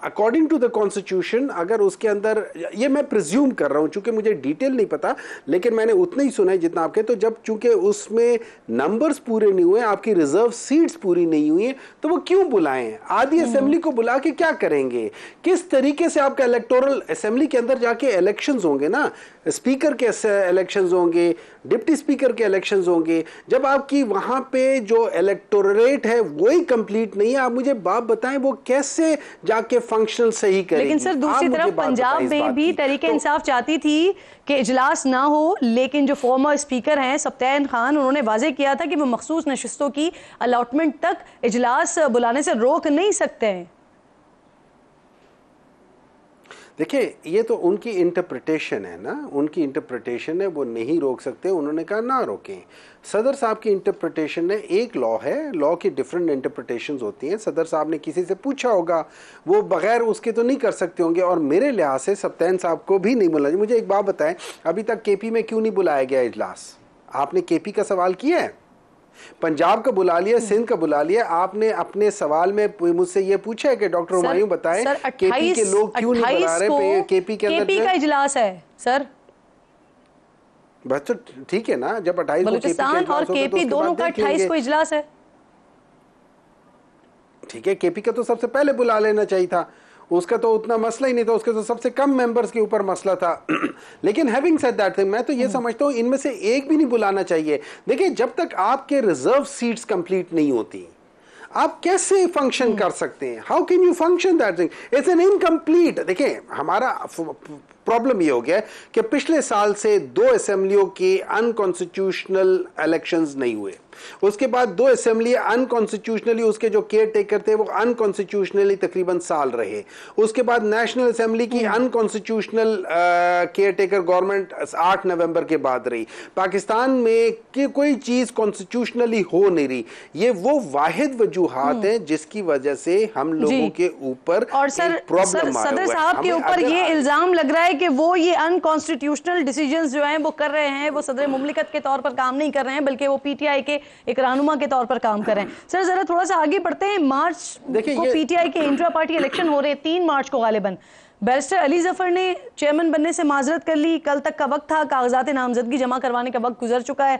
अकॉर्डिंग टू द कॉन्स्टिट्यूशन, अगर उसके अंदर, ये मैं प्रिज्यूम कर रहा हूं चूंकि मुझे डिटेल नहीं पता, लेकिन मैंने उतना ही सुना है जितना आपके, तो जब चूंकि उसमें नंबर्स पूरे नहीं हुए, आपकी रिजर्व सीट्स पूरी नहीं हुई, तो वो क्यों बुलाएं? आधी असेंबली को बुला के क्या करेंगे? किस तरीके से आपका इलेक्टोरल असेंबली के अंदर जाके इलेक्शंस होंगे ना, स्पीकर के इलेक्शंस होंगे, डिप्टी स्पीकर के इलेक्शंस होंगे, जब आपकी वहां पे जो इलेक्टोरेट है वही कंप्लीट नहीं है, आप मुझे बात बताएं वो कैसे जाके फंक्शनल सही करेगी? लेकिन सर दूसरी तरफ पंजाब में भी तहरीक इंसाफ चाहती थी कि इजलास ना हो, लेकिन जो फॉर्मर स्पीकर हैं सब्तैन खान, उन्होंने वाजे किया था कि वो मखसूस नशिस्तों की अलॉटमेंट तक इजलास बुलाने से रोक नहीं सकते हैं। देखिए, ये तो उनकी इंटरप्रिटेशन है ना, उनकी इंटरप्रिटेशन है, वो नहीं रोक सकते, उन्होंने कहा ना रोकें। सदर साहब की इंटरप्रिटेशन है, एक लॉ है, लॉ की डिफरेंट इंटरप्रिटेशंस होती हैं। सदर साहब ने किसी से पूछा होगा, वो बगैर उसके तो नहीं कर सकते होंगे, और मेरे लिहाज से सब्तैन साहब को भी नहीं बुलाया। मुझे एक बात बताएं, अभी तक केपी में क्यों नहीं बुलाया गया इजलास? आपने केपी का सवाल किया है? पंजाब का बुला लिया, सिंध का बुला लिया, आपने अपने सवाल में मुझसे ये पूछा है कि डॉक्टर हुमायूं बताएं केपी के लोग क्यों नहीं बुला रहे? केपी के अंदर केपी का इजलास है सर, बस तो ठीक है ना, जब 28 को बलूचिस्तान और केपी दोनों का 28 को इजलास है, ठीक है, केपी का तो सबसे पहले बुला लेना चाहिए था, उसका तो उतना मसला ही नहीं था, उसके तो सबसे कम मेंबर्स के ऊपर मसला था। लेकिन हैविंग सेड दैट थिंग, मैं तो ये समझता हूं इनमें से एक भी नहीं बुलाना चाहिए। देखिए, जब तक आपके रिजर्व सीट्स कंप्लीट नहीं होती, आप कैसे फंक्शन कर सकते हैं? How can you function that thing? It's an incomplete. देखिए, हमारा प्रॉब्लम ये हो गया कि पिछले साल से 2 असेंबलियों के अनकॉन्स्टिट्यूशनल इलेक्शंस नहीं हुए, उसके बाद 2 असेंबली अनकॉन्स्टिट्यूशनली, उसके जो केयर टेकर थे वो अनकॉन्स्टिट्यूशनली तकरीबन साल रहे, उसके बाद नेशनल असेंबली की अनकॉन्स्टिट्यूशनल केयर टेकर गवर्नमेंट 8 नवंबर के बाद रही। पाकिस्तान में कि कोई चीज कॉन्स्टिट्यूशनली हो नहीं रही, ये वो वाहिद वजूहात है जिसकी वजह से हम लोगों के ऊपर और सर सदर साहब के ऊपर ये इल्जाम लग रहा है कि वो ये अनकॉन्स्टिट्यूशनल डिसीजंस जो हैं वो कर रहे हैं, वो सदर मुमलिकत के तौर पर काम नहीं कर रहे हैं, बल्कि वो पीटीआई के एक रहनुमा के तौर पर काम कर रहे हैं। सर जरा थोड़ा सा आगे बढ़ते हैं। मार्च को पीटीआई के इंट्रा पार्टी इलेक्शन हो रहे हैं, 3 मार्च को गालिबन। बैरिस्टर अली जफर ने चेयरमैन बनने से माजरत कर ली, कल तक का वक्त था, कागजात नामजदगी जमा करवाने का वक्त गुजर चुका है,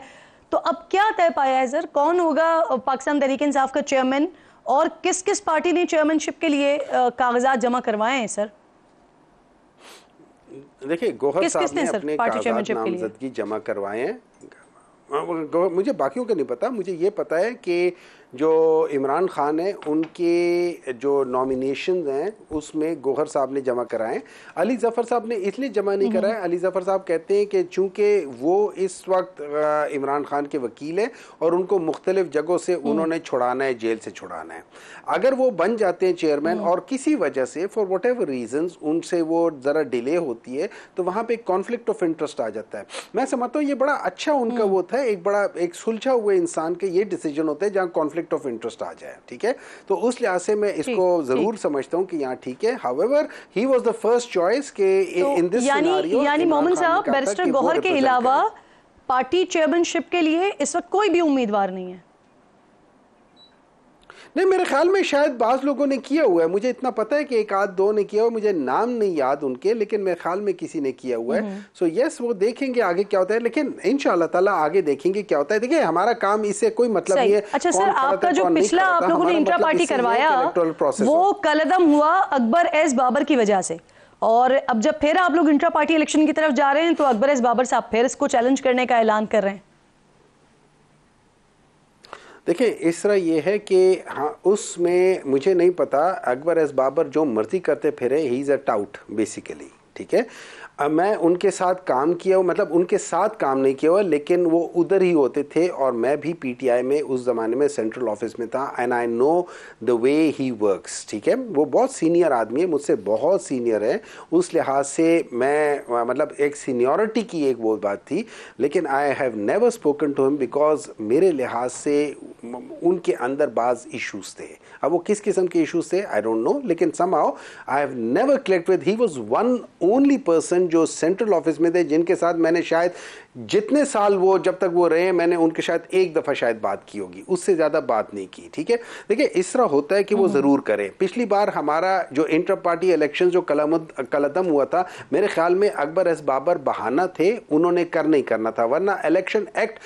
तो अब क्या तय पाया है सर? कौन होगा पाकिस्तान तहरीक इंसाफ का चेयरमैन, और किस किस पार्टी ने चेयरमैनशिप के लिए कागजात जमा करवाए हैं सर? देखिए, गोहर साहब ने अपने कागजात नामजदगी जमा करवाए हैं, मुझे बाकियों का नहीं पता, मुझे ये पता है कि जो इमरान खान है उनके जो नॉमिनेशंस हैं उसमें गोहर साहब ने जमा कराए। अली जफ़र साहब ने इसलिए जमा नहीं कराए, अली जफ़र साहब कहते हैं कि चूंकि वो इस वक्त इमरान खान के वकील है और उनको मुख्तलिफ जगहों से उन्होंने छुड़ाना है, जेल से छुड़ाना है। अगर वो बन जाते हैं चेयरमैन और किसी वजह से फॉर वट एवर रीजंस उनसे वो ज़रा डिले होती है, तो वहाँ पे कॉन्फ्लिक्ट ऑफ इंटरेस्ट आ जाता है। मैं समझता हूँ ये बड़ा अच्छा उनका वो था, एक बड़ा एक सुलझा हुए इंसान के ये डिसीजन होते हैं जहाँ कॉन्फ्लिक्ट ऑफ इंटरेस्ट आ जाए, ठीक है? तो उस लिहाज से मैं इसको जरूर समझता हूं कि यहाँ ठीक है। However he was the first choice के इन दिस सिनेरियो। यानी मोमिन साहब, बैरिस्टर गौहर के अलावा पार्टी चेयरमैनशिप के लिए इस वक्त कोई भी उम्मीदवार नहीं है? नहीं, मेरे ख्याल में शायद बाज़ लोगों ने किया हुआ है, मुझे इतना पता है कि 1-2 ने किया हुआ, मुझे नाम नहीं याद उनके, लेकिन मेरे ख्याल में किसी ने किया हुआ है। सो यस, वो देखेंगे आगे क्या होता है, लेकिन इंशाल्लाह ताला आगे देखेंगे क्या होता है। देखिए, हमारा काम इससे कोई मतलब नहीं है। अच्छा सर, आपका जो पिछला आप लोगों ने इंट्रा पार्टी करवाया वो कलदम हुआ अकबर एस बाबर की वजह से, और अब जब फिर आप लोग इंट्रा पार्टी इलेक्शन की तरफ जा रहे हैं तो अकबर एस बाबर साहब फिर इसको चैलेंज करने का ऐलान कर रहे हैं। देखिए, इस तरह ये है कि हाँ, उसमें मुझे नहीं पता, अकबर एस बाबर जो मर्जी करते फिरे, he is a taut basically, ठीक है? मैं उनके साथ काम किया हुआ, मतलब उनके साथ काम नहीं किया हुआ, लेकिन वो उधर ही होते थे और मैं भी पीटीआई में उस ज़माने में सेंट्रल ऑफिस में था, and I know the way he works, ठीक है? वो बहुत सीनियर आदमी है, मुझसे बहुत सीनियर है, उस लिहाज से मैं मतलब एक सीनियरिटी की एक वो बात थी, लेकिन I have never spoken to him because मेरे लिहाज से उनके अंदर बाज़ इश्यूज़ थे। अब वो किस किस्म के इश्यूज़ थे आई डोंट नो, लेकिन somehow I have never clicked with. He was one only person जो सेंट्रल ऑफिस में थे जिनके साथ मैंने शायद जितने साल वो जब तक वो रहे, मैंने उनके शायद एक दफा शायद बात की होगी, उससे ज्यादा बात नहीं की। ठीक है, देखिए इस तरह होता है कि वो जरूर करें। पिछली बार हमारा जो इंटर पार्टी इलेक्शन जो कलदम हुआ था, मेरे ख्याल में अकबर एस बाबर बहाना थे, उन्होंने नहीं करना था, वरना इलेक्शन एक्ट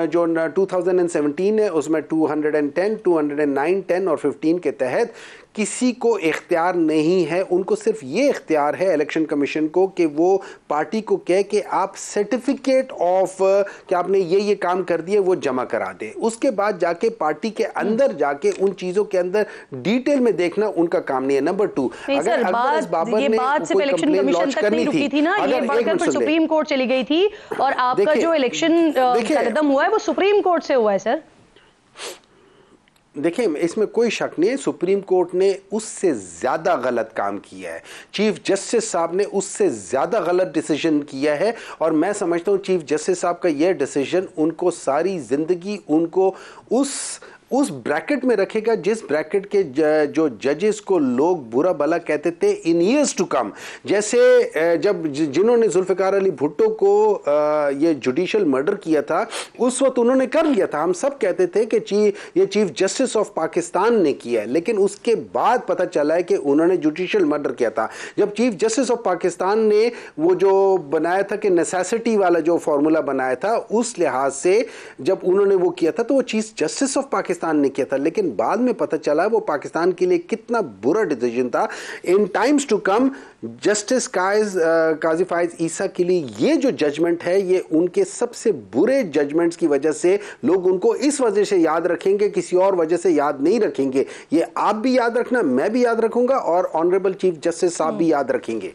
जो 2017 है उसमें 210, 209, 10 और 15 के तहत किसी को इख्तियार नहीं है, उनको सिर्फ ये इख्तियार है इलेक्शन कमीशन को कि वो पार्टी को कहे कि आप सर्टिफिकेट ऑफ कि आपने ये काम कर दिए वो जमा करा दे। उसके बाद जाके पार्टी के अंदर जाके उन चीजों के अंदर डिटेल में देखना उनका काम नहीं है। नंबर 2, अगर बाबर ने कोई कंप्लेन लॉन्च करनी थी ना, ये बढ़कर फिर सुप्रीम कोर्ट चली गई थी और आपका जो इलेक्शन कदम हुआ है वो सुप्रीम कोर्ट से हुआ है सर। देखिए इसमें कोई शक नहीं है, सुप्रीम कोर्ट ने उससे ज़्यादा गलत काम किया है, चीफ जस्टिस साहब ने उससे ज़्यादा गलत डिसीजन किया है। और मैं समझता हूँ चीफ जस्टिस साहब का यह डिसीजन उनको सारी ज़िंदगी उनको उस ब्रैकेट में रखेगा जिस ब्रैकेट के जो जजेस को लोग बुरा भला कहते थे इन ईयर्स टू कम। जैसे जब जिन्होंने जुल्फिकार अली भुट्टो को ये जुडिशियल मर्डर किया था, उस वक्त उन्होंने कर लिया था, हम सब कहते थे कि ये चीफ जस्टिस ऑफ पाकिस्तान ने किया है, लेकिन उसके बाद पता चला है कि उन्होंने जुडिशियल मर्डर किया था। जब चीफ जस्टिस ऑफ पाकिस्तान ने वो जो बनाया था कि नेसेसिटी वाला जो फॉर्मूला बनाया था, उस लिहाज से जब उन्होंने वो किया था तो वो चीफ जस्टिस ऑफ पाकिस्तान ने किया था, लेकिन बाद में पता चला वो पाकिस्तान के लिए कितना बुरा डिसीजन था। इन टाइम्स टू कम जस्टिस काजी फायज ईसा के लिए ये जो जजमेंट है, ये उनके सबसे बुरे जजमेंट्स की वजह से लोग उनको इस वजह से याद रखेंगे, किसी और वजह से याद नहीं रखेंगे। ये आप भी याद रखना, मैं भी याद रखूंगा और ऑनरेबल चीफ जस्टिस साहब भी याद रखेंगे।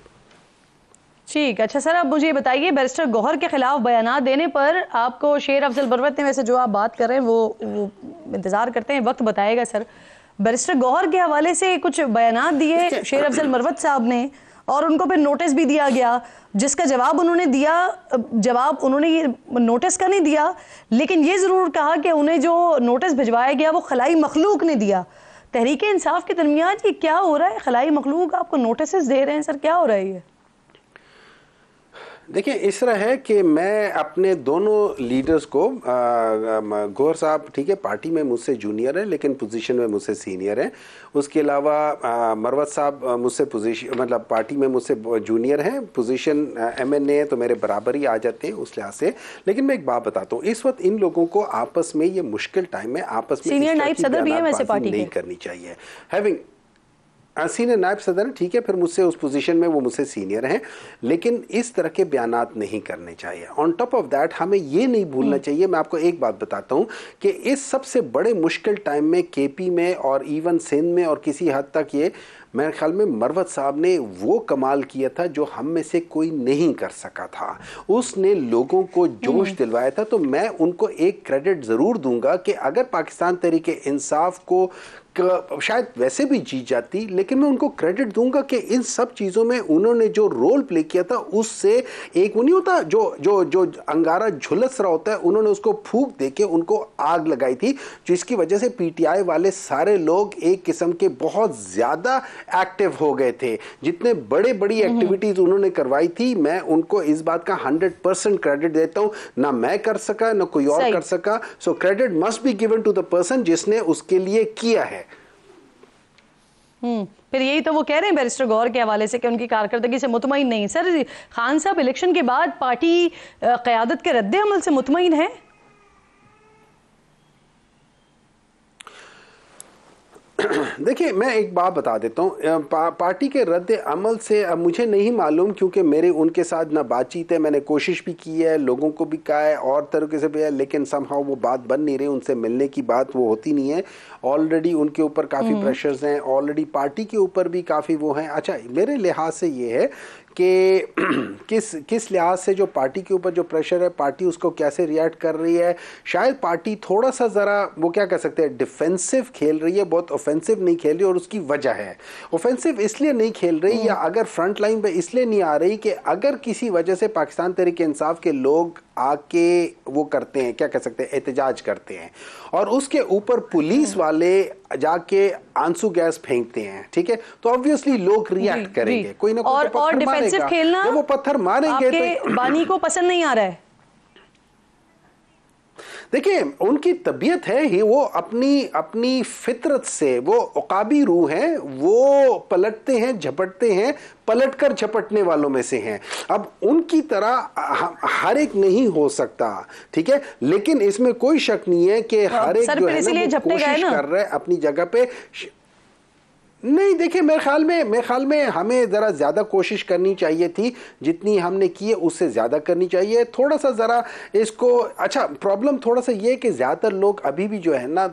ठीक, अच्छा सर, आप मुझे ये बताइए, बैरिस्टर गौहर के खिलाफ बयानात देने पर आपको शेर अफजल मरवत ने, वैसे जो आप बात कर रहे हैं वो इंतजार करते हैं, वक्त बताएगा सर, बैरिस्टर गौहर के हवाले से कुछ बयानात दिए शेर अफजल मरवत साहब ने और उनको फिर नोटिस भी दिया गया, जिसका जवाब उन्होंने दिया, जवाब उन्होंने ये नोटिस का नहीं दिया, लेकिन ये ज़रूर कहा कि उन्हें जो नोटिस भिजवाया गया वो खलाई मखलूक ने दिया। तहरीक इंसाफ के दरमियान ये क्या हो रहा है? खलाई मखलूक आपको नोटिस दे रहे हैं सर, क्या हो रहा है ये? देखिए इस तरह है कि मैं अपने दोनों लीडर्स को, गौहर साहब ठीक है पार्टी में मुझसे जूनियर है लेकिन पोजीशन में मुझसे सीनियर है, उसके अलावा मरवत साहब मुझसे पोजीशन मतलब पार्टी में मुझसे जूनियर हैं, पोजीशन MNA तो मेरे बराबर ही आ जाते हैं उस लिहाज से। लेकिन मैं एक बात बताता हूँ, इस वक्त इन लोगों को आपस में ये मुश्किल टाइम में आपस में सीनियर नायब सदर भी है वैसे पार्टी नहीं करनी चाहिए। हैविंग सीनियर नायब सदर ठीक है, फिर मुझसे उस पोजीशन में वो मुझसे सीनियर हैं, लेकिन इस तरह के बयानात नहीं करने चाहिए। ऑन टॉप ऑफ दैट हमें ये नहीं भूलना चाहिए, मैं आपको एक बात बताता हूँ कि इस सबसे बड़े मुश्किल टाइम में KP में और इवन सिंध में और किसी हद तक ये मेरे ख्याल में मरवत साहब ने वो कमाल किया था जो हम में से कोई नहीं कर सका था। उसने लोगों को जोश दिलवाया था। तो मैं उनको एक क्रेडिट ज़रूर दूंगा कि अगर पाकिस्तान तहरीक इंसाफ को शायद वैसे भी जीत जाती, लेकिन मैं उनको क्रेडिट दूंगा कि इन सब चीज़ों में उन्होंने जो रोल प्ले किया था उससे एक वो नहीं होता जो अंगारा झुलस रहा होता है, उन्होंने उसको फूंक देके उनको आग लगाई थी, जिसकी वजह से PTI वाले सारे लोग एक किस्म के बहुत ज़्यादा एक्टिव हो गए थे। जितने बड़ी एक्टिविटीज़ उन्होंने करवाई थी, मैं उनको इस बात का 100% क्रेडिट देता हूँ। ना मैं कर सका ना कोई और कर सका, so credit must be given to the person जिसने उसके लिए किया है। फिर यही तो वो कह रहे हैं बैरिस्टर गौहर के हवाले से कि उनकी कारकर्दगी से मुतमईन नहीं। सर खान साहब इलेक्शन के बाद पार्टी क़यादत के रद्द अमल से मुतमईन है? देखिए मैं एक बात बता देता हूँ, पार्टी के रद्द अमल से अब मुझे नहीं मालूम, क्योंकि मेरे उनके साथ ना बातचीत है, मैंने कोशिश भी की है, लोगों को भी कहा है और तरीके से भी है, लेकिन समहाउ वो बात बन नहीं रही, उनसे मिलने की बात वो होती नहीं है। ऑलरेडी उनके ऊपर काफ़ी प्रेशर्स हैं, ऑलरेडी पार्टी के ऊपर भी काफ़ी वो हैं। अच्छा मेरे लिहाज से ये है कि किस लिहाज से जो पार्टी के ऊपर जो प्रेशर है, पार्टी उसको कैसे रिएक्ट कर रही है, शायद पार्टी थोड़ा सा ज़रा वो क्या कह सकते हैं डिफेंसिव खेल रही है, बहुत ऑफेंसिव नहीं खेल रही। और उसकी वजह है ऑफेंसिव इसलिए नहीं खेल रही या अगर फ्रंट लाइन पे इसलिए नहीं आ रही कि अगर किसी वजह से पाकिस्तान तहरीक इंसाफ के लोग आके वो करते हैं, क्या कह सकते हैं, एहतजाज करते हैं और उसके ऊपर पुलिस वाले जाके आंसू गैस फेंकते हैं, ठीक है, तो ऑब्वियसली लोग रिएक्ट करेंगे, कोई ना कोई और डिफेंसिव खेलना जब वो पत्थर मारेंगे तो बानी को पसंद नहीं आ रहा है। देखिए उनकी तबीयत है ही, वो अपनी फितरत से वो उकाबी रूह हैं, वो पलटते हैं झपटते हैं, पलटकर झपटने वालों में से हैं। अब उनकी तरह हर एक नहीं हो सकता, ठीक है, लेकिन इसमें कोई शक नहीं है कि हर एक जो है ना वो कोशिश कर रहा है अपनी जगह पे। नहीं देखिए, मेरे ख्याल में हमें ज़रा ज़्यादा कोशिश करनी चाहिए थी, जितनी हमने की है उससे ज़्यादा करनी चाहिए। थोड़ा सा ज़रा इसको, अच्छा प्रॉब्लम थोड़ा सा ये है कि ज़्यादातर लोग अभी भी जो है ना,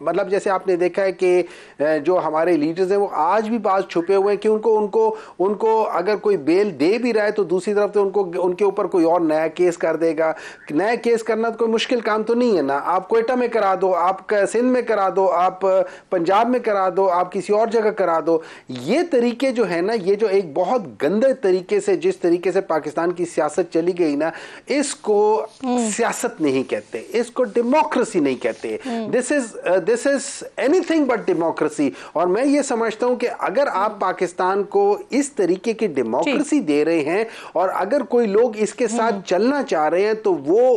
मतलब जैसे आपने देखा है कि जो हमारे लीडर्स हैं वो आज भी बात छुपे हुए हैं कि उनको अगर कोई बेल दे भी रहा है तो दूसरी तरफ तो उनके ऊपर कोई और नया केस कर देगा। नया केस करना तो कोई मुश्किल काम तो नहीं है ना, आप कोयटा में करा दो, आप सिंध में करा दो, आप पंजाब में करा दो, आप किसी और जगह करा दो। ये तरीके जो है ना, ये जो एक बहुत गंदे तरीके से, जिस तरीके से पाकिस्तान की सियासत चली गई ना, इसको सियासत नहीं कहते, इसको डेमोक्रेसी नहीं कहते। This is anything but democracy. और मैं ये समझता हूं कि अगर आप पाकिस्तान को इस तरीके की डेमोक्रेसी दे रहे हैं और अगर कोई लोग इसके साथ चलना चाह रहे हैं तो वो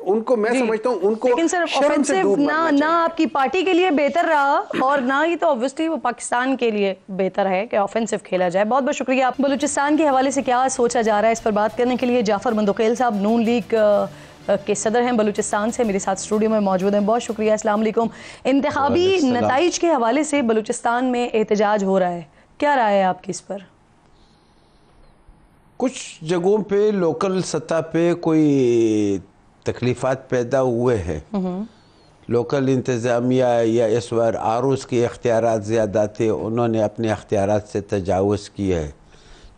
उनको मैं समझता हूं उनको शर्म से डूब मरना चाहिए। ना आपकी पार्टी के लिए बेहतर रहा और ना ही तो ऑब्वियसली वो पाकिस्तान के लिए बेहतर है कि ऑफेंसिव खेला जाए। बहुत बहुत शुक्रिया। बलूचिस्तान के हवाले से क्या सोचा जा रहा है, इस पर बात करने के लिए जाफर मंदोकेल साहब नून लीग के सदर हैं, बलूचिस्तान से मेरे साथ स्टूडियो में मौजूद हैं। बहुत शुक्रिया। अस्सलाम वालेकुम। इंतखाबी नताइज के हवाले से बलूचिस्तान में एहतजाज हो रहा है, क्या राय है आपकी इस पर? कुछ जगहों पे लोकल सतह पे कोई तकलीफात पैदा हुए हैं। लोकल इंतज़ामिया या इस बार आरूस के इख्तियारात ज़्यादा थे, उन्होंने अपने इख्तियारात से तजावुज़ किया है,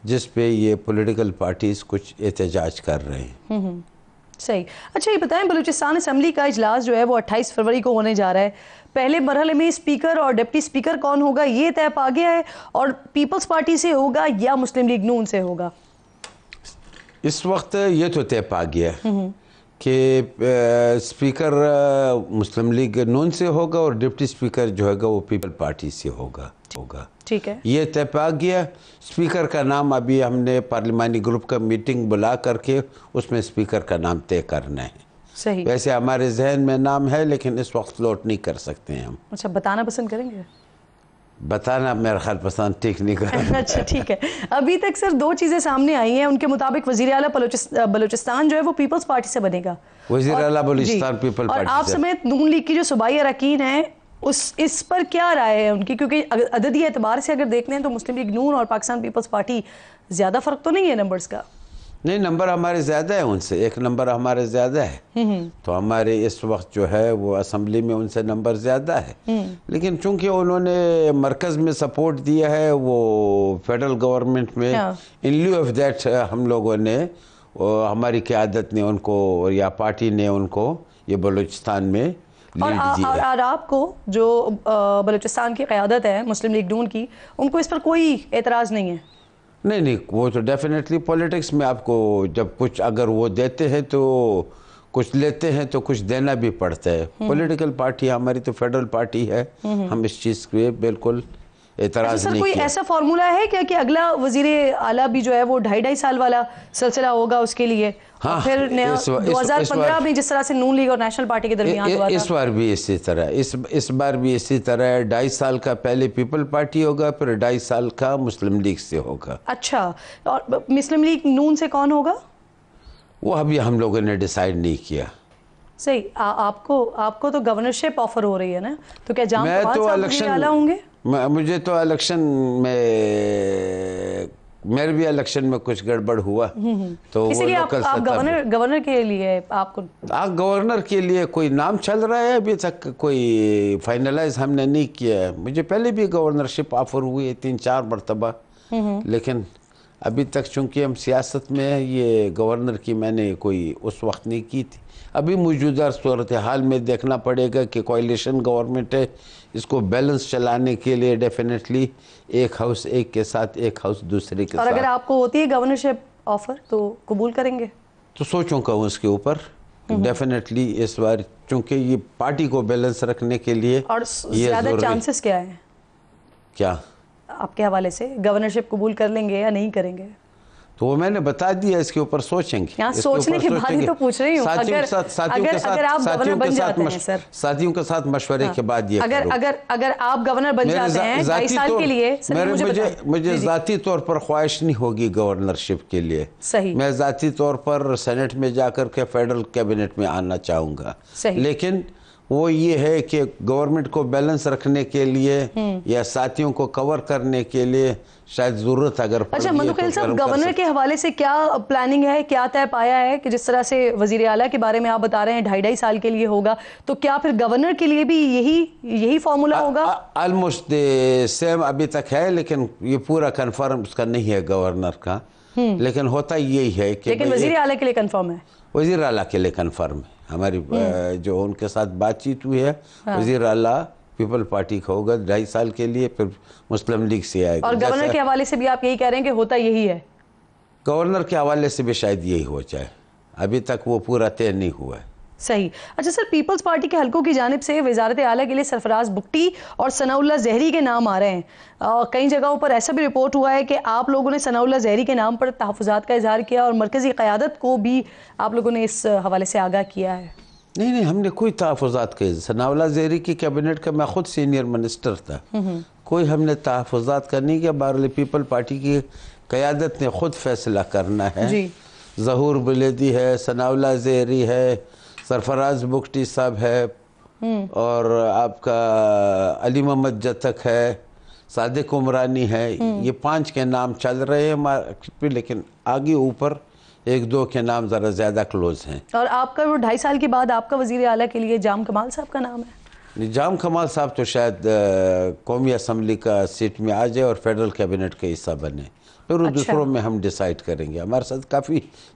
जिस पे ये पॉलिटिकल पार्टीज़ कुछ एहतजाज कर रहे हैं। सही। अच्छा ये बताएं, बलूचिस्तान असम्बली का इजलास जो है वो 28 फरवरी को होने जा रहा है। पहले मरहले में स्पीकर और डिप्टी स्पीकर कौन होगा ये तय पा गया है, और पीपल्स पार्टी से होगा या मुस्लिम लीग नून से होगा? इस वक्त ये तो तय पा गया कि स्पीकर मुस्लिम लीग नून से होगा और डिप्टी स्पीकर जो है वो पीपल पार्टी से होगा। ठीक है, ये तय पा गया। स्पीकर का नाम अभी हमने पार्लिमानी ग्रुप का मीटिंग बुला करके उसमें स्पीकर का नाम तय करना है। सही। वैसे हमारे जहन में नाम है लेकिन इस वक्त फ्लोट नहीं कर सकते हैं हम। अच्छा, बताना पसंद करेंगे? बताना मेरा ख्याल पसंद ठीक नहीं कर। अच्छा ठीक है। अभी तक सर 2 चीज़ें सामने आई हैं, उनके मुताबिक वज़ीर आला बलूचिस्तान जो है वो पीपल्स पार्टी से बनेगा। वज़ीर आला बलूचिस्तान पीपल पार्टी और आप समेत नून लीग की जो सूबाई अरकान है इस पर क्या राय है उनकी? क्योंकि अददी एतबार से अगर देखते हैं तो मुस्लिम लीग नून और पाकिस्तान पीपल्स पार्टी ज़्यादा फ़र्क तो नहीं है नंबर्स का? नहीं, नंबर हमारे ज़्यादा है उनसे, 1 नंबर हमारे ज़्यादा है। तो हमारे इस वक्त जो है वो असम्बली में उनसे नंबर ज़्यादा है। लेकिन चूंकि उन्होंने मरकज़ में सपोर्ट दिया है वो फेडरल गवर्नमेंट में, इन लिeu ऑफ दैट हम लोगों ने, हमारी क़यादत ने उनको या पार्टी ने उनको ये बलूचिस्तान में लीड दी है। और आपको जो बलूचिस्तान की क़यादत है मुस्लिम लीग नून की, उनको इस पर कोई एतराज़ नहीं है? नहीं, वो तो डेफिनेटली पॉलिटिक्स में आपको जब कुछ अगर वो देते हैं तो कुछ लेते हैं तो कुछ देना भी पड़ता है। पॉलिटिकल पार्टी हमारी तो फेडरल पार्टी है, हम इस चीज़ पे बिल्कुल एतराज़ नहीं कोई किया। ऐसा फार्मूला है क्या कि अगला वज़ीर आला भी जो है वो 2.5 साल वाला सिलसिला होगा उसके लिए? हाँ, फिर 2015 में जिस तरह से नून लीग और नेशनल पार्टी के दरमियान हुआ था, इस बार भी इसी तरह, इस बार भी इसी तरह 2.5 साल का पहले पीपल पार्टी होगा, फिर 2.5 साल का मुस्लिम लीग से होगा। अच्छा, और मुस्लिम लीग नून से कौन होगा? वो अभी हम लोगों ने डिसाइड नहीं किया। सही। आपको तो गवर्नरशिप ऑफर हो रही है ना, तो क्या जाम मैं तो इलेक्शन होंगे? मुझे तो इलेक्शन में, मेरे भी इलेक्शन में कुछ गड़बड़ हुआ तो इसीलिए आप गवर्नर के लिए आपको गवर्नर के लिए कोई नाम चल रहा है, अभी तक कोई फाइनलाइज हमने नहीं किया है। मुझे पहले भी गवर्नरशिप ऑफर हुई है 3-4 मरतबा, लेकिन अभी तक चूंकि हम सियासत में है, ये गवर्नर की मैंने कोई उस वक्त नहीं की थी। अभी मौजूदा सूरत हाल में देखना पड़ेगा कि कोalition गवर्नमेंट है, इसको बैलेंस चलाने के लिए डेफिनेटली एक हाउस एक के साथ, एक हाउस दूसरे के साथ। और अगर आपको होती है गवर्नरशिप ऑफर तो कबूल करेंगे? तो सोचूंगा उसके ऊपर डेफिनेटली इस बार, चूंकि ये पार्टी को बैलेंस रखने के लिए। और ज़्यादा चांसेस क्या है, क्या आपके हवाले से, गवर्नरशिप कबूल कर लेंगे या नहीं करेंगे? तो वो मैंने बता दिया, इसके ऊपर सोचेंगे। यहाँ सोचने के बाद ही तो पूछ रही हूँ। साथियों के साथ मशवरे के बाद ये अगर आप गवर्नर बन जाते हैं 2.5 साल के लिए, मुझे जाती तौर पर ख्वाहिश नहीं होगी गवर्नरशिप के लिए। सही। मैं जाती तौर पर सेनेट में जाकर के फेडरल कैबिनेट में आना चाहूँगा, लेकिन वो ये है कि गवर्नमेंट को बैलेंस रखने के लिए या साथियों को कवर करने के लिए शायद जरूरत अगर अच्छा मधुखैल साहब, गवर्नर के हवाले से क्या प्लानिंग है, क्या तय पाया है कि जिस तरह से वजीर आला के बारे में आप बता रहे हैं 2.5 साल के लिए होगा, तो क्या फिर गवर्नर के लिए भी यही फॉर्मूला होगा? ऑलमोस्ट सेम अभी तक है, लेकिन ये पूरा कंफर्म उसका नहीं है गवर्नर का, लेकिन होता यही है कि लेकिन वजीर आला के लिए कंफर्म है। वजीर आला के लिए कंफर्म है। हमारी जो उनके साथ बातचीत हुई है, वजीर आला पीपल पार्टी का होगा 2.5 साल के लिए, फिर मुस्लिम लीग से आएगा। और गवर्नर के हवाले से भी आप यही कह रहे हैं कि होता यही है? गवर्नर के हवाले से भी शायद यही हो जाए, अभी तक वो पूरा तय नहीं हुआ है। सही। अच्छा सर, पीपल्स पार्टी के हलकों की जानिब से वजारत आला के लिए सरफराज बुगटी और सनाउल्लाह जहरी के नाम आ रहे हैं। कई जगहों पर ऐसा भी रिपोर्ट हुआ है कि आप लोगों ने सनाउल्लाह जहरी के नाम पर तहफ़्फ़ुज़ात का इजहार किया और मरकज़ी क़यादत को भी आप लोगों ने इस हवाले से आगाह किया है। नहीं, हमने कोई तहफ़्फ़ुज़ात के, सनाउल्लाह जहरी की कैबिनेट का मैं खुद सीनियर मिनिस्टर था, कोई हमने तहफ़्फ़ुज़ात का नहीं किया। बहरहाल पीपल पार्टी की क़यादत ने खुद फैसला करना है। ज़हूर बुलेदी है, सनाउल्लाह जहरी है, सरफराज बुगटी साहब है, और आपका अली मोहम्मद जतक है, सादिक उमरानी है, ये 5 के नाम चल रहे हैं मार्केट पे, लेकिन आगे ऊपर 1-2 के नाम ज़रा ज़्यादा क्लोज हैं। और आपका वो 2.5 साल के बाद आपका वज़ीर आला के लिए जाम कमाल साहब का नाम है? जाम कमाल साहब तो शायद कौमी असम्बली का सीट में आ जाए और फेडरल कैबिनेट का हिस्सा बने, फिर अच्छा। दूसरों में हम डिसाइड करेंगे। हमारे साथ काफ़ी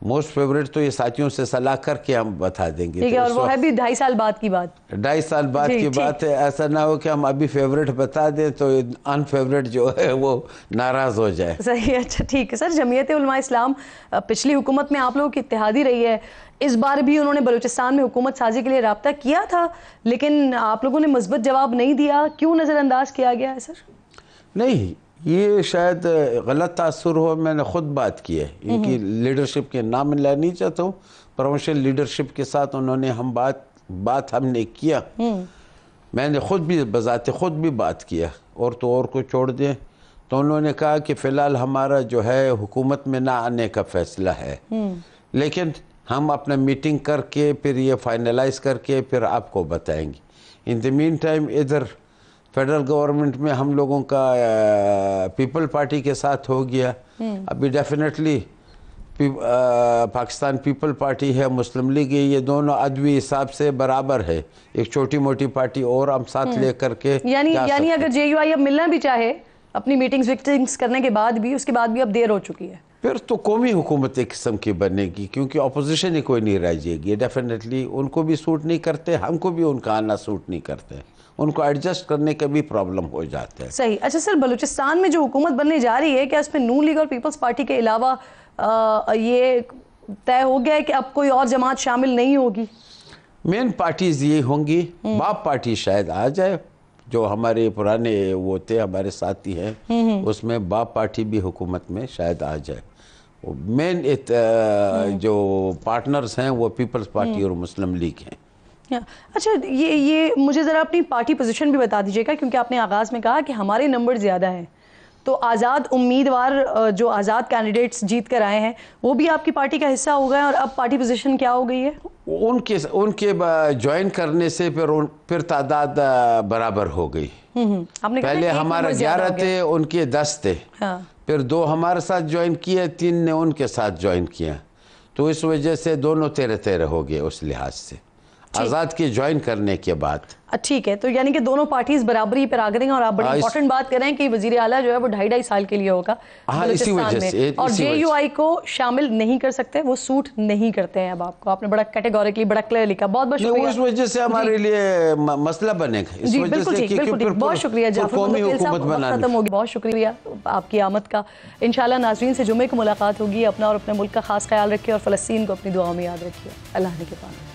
मोस्ट फेवरेट तो ये साथियों से सलाह करके हम बता देंगे। ठीक है, और वो है भी 2.5 साल बाद की बात। 2.5 साल बाद की बात है। ऐसा ना हो कि हम अभी फेवरेट बता दें तो अनफेवरेट जो है वो नाराज़ हो जाए। सही, अच्छा ठीक है सर। जमीयत उलमा इस्लाम पिछली हुकूमत में आप लोगों की इत्तेहादी रही है, इस बार भी उन्होंने बलूचिस्तान में हुकूमत साजी के लिए राब्ता किया था, लेकिन आप लोगों ने मुस्बत जवाब नहीं दिया, क्यों नज़रअंदाज किया गया है सर? नहीं, ये शायद गलत तासुर हो, मैंने खुद बात की है, इनकी लीडरशिप के नाम लेना नहीं चाहता हूँ, प्रोविंशियल लीडरशिप के साथ उन्होंने हम बात हमने किया, मैंने खुद भी बजाते खुद भी बात किया, और तो और को छोड़ दें तो उन्होंने कहा कि फ़िलहाल हमारा जो है हुकूमत में ना आने का फ़ैसला है, लेकिन हम अपना मीटिंग करके फिर ये फाइनलाइज करके फिर आपको बताएंगे। इन द मीन टाइम इधर फेडरल गवर्नमेंट में हम लोगों का पीपल पार्टी के साथ हो गया, अभी डेफिनेटली पाकिस्तान पीपल पार्टी है, मुस्लिम लीग है, ये दोनों अदवी हिसाब से बराबर है, एक छोटी मोटी पार्टी और हम साथ लेकर के यानी अगर JUI अब मिलना भी चाहे अपनी मीटिंग्स करने के बाद भी, उसके बाद भी अब देर हो चुकी है, फिर तो कौमी हुकूमत एक किस्म की बनेगी, क्योंकि अपोजिशन ही कोई नहीं रह जाएगी। डेफिनेटली उनको भी सूट नहीं करते, हमको भी उनका आना सूट नहीं करते, उनको एडजस्ट करने का भी प्रॉब्लम हो जाता है। सही। अच्छा सर, बलूचिस्तान में जो हुकूमत बनने जा रही है, क्या इसमें नून लीग और पीपल्स पार्टी के अलावा ये तय हो गया है कि अब कोई और जमात शामिल नहीं होगी? मेन पार्टीज ये होंगी, बाप पार्टी शायद आ जाए, जो हमारे पुराने वो थे हमारे साथी हैं, उसमें बाप पार्टी भी हुकूमत में शायद आ जाए। मेन जो पार्टनर्स हैं वो पीपल्स पार्टी और मुस्लिम लीग हैं। अच्छा, ये मुझे ज़रा अपनी पार्टी पोजीशन भी बता दीजिएगा, क्योंकि आपने आगाज़ में कहा कि हमारे नंबर ज़्यादा हैं, तो आज़ाद उम्मीदवार जो आज़ाद कैंडिडेट्स जीत कर आए हैं वो भी आपकी पार्टी का हिस्सा हो गए, और अब पार्टी पोजीशन क्या हो गई है? उनके ज्वाइन करने से फिर तादाद बराबर हो गई। आपने पहले हमारा 11 थे, उनके 10 थे, हाँ। फिर 2 हमारे साथ ज्वाइन किए, 3 ने उनके साथ ज्वाइन किया, तो इस वजह से दोनों 13-13 हो गए उस लिहाज से आज़ाद के ज्वाइन करने के बाद। ठीक है, तो यानी कि दोनों पार्टीज बराबरी पर आ गई हैं, और आप बड़ी इंपॉर्टेंट बात कर रहे हैं कि वजीर आला जो है वो 2.5 साल के लिए होगा बलूचिस्तान में, और JUI को शामिल नहीं कर सकते, वो सूट नहीं करते हैं। अब आपने बड़ा कैटेगोरिकली बड़ा क्लियर लिखा, बहुत बहुत शुक्रिया। उस वजह से हमारे लिए मसला बनेगा, इस वजह से बिल्कुल बहुत शुक्रिया जाफर साहब, खत्म होगी। बहुत शुक्रिया आपकी आमद का। इंशाल्लाह नाज़रीन से जुमे को मुलाकात होगी। अपना और अपने मुल्क का खास ख्याल रखिए और फ़लस्तीन को अपनी दुआओं में याद रखिए। अल्लाह ने के पास।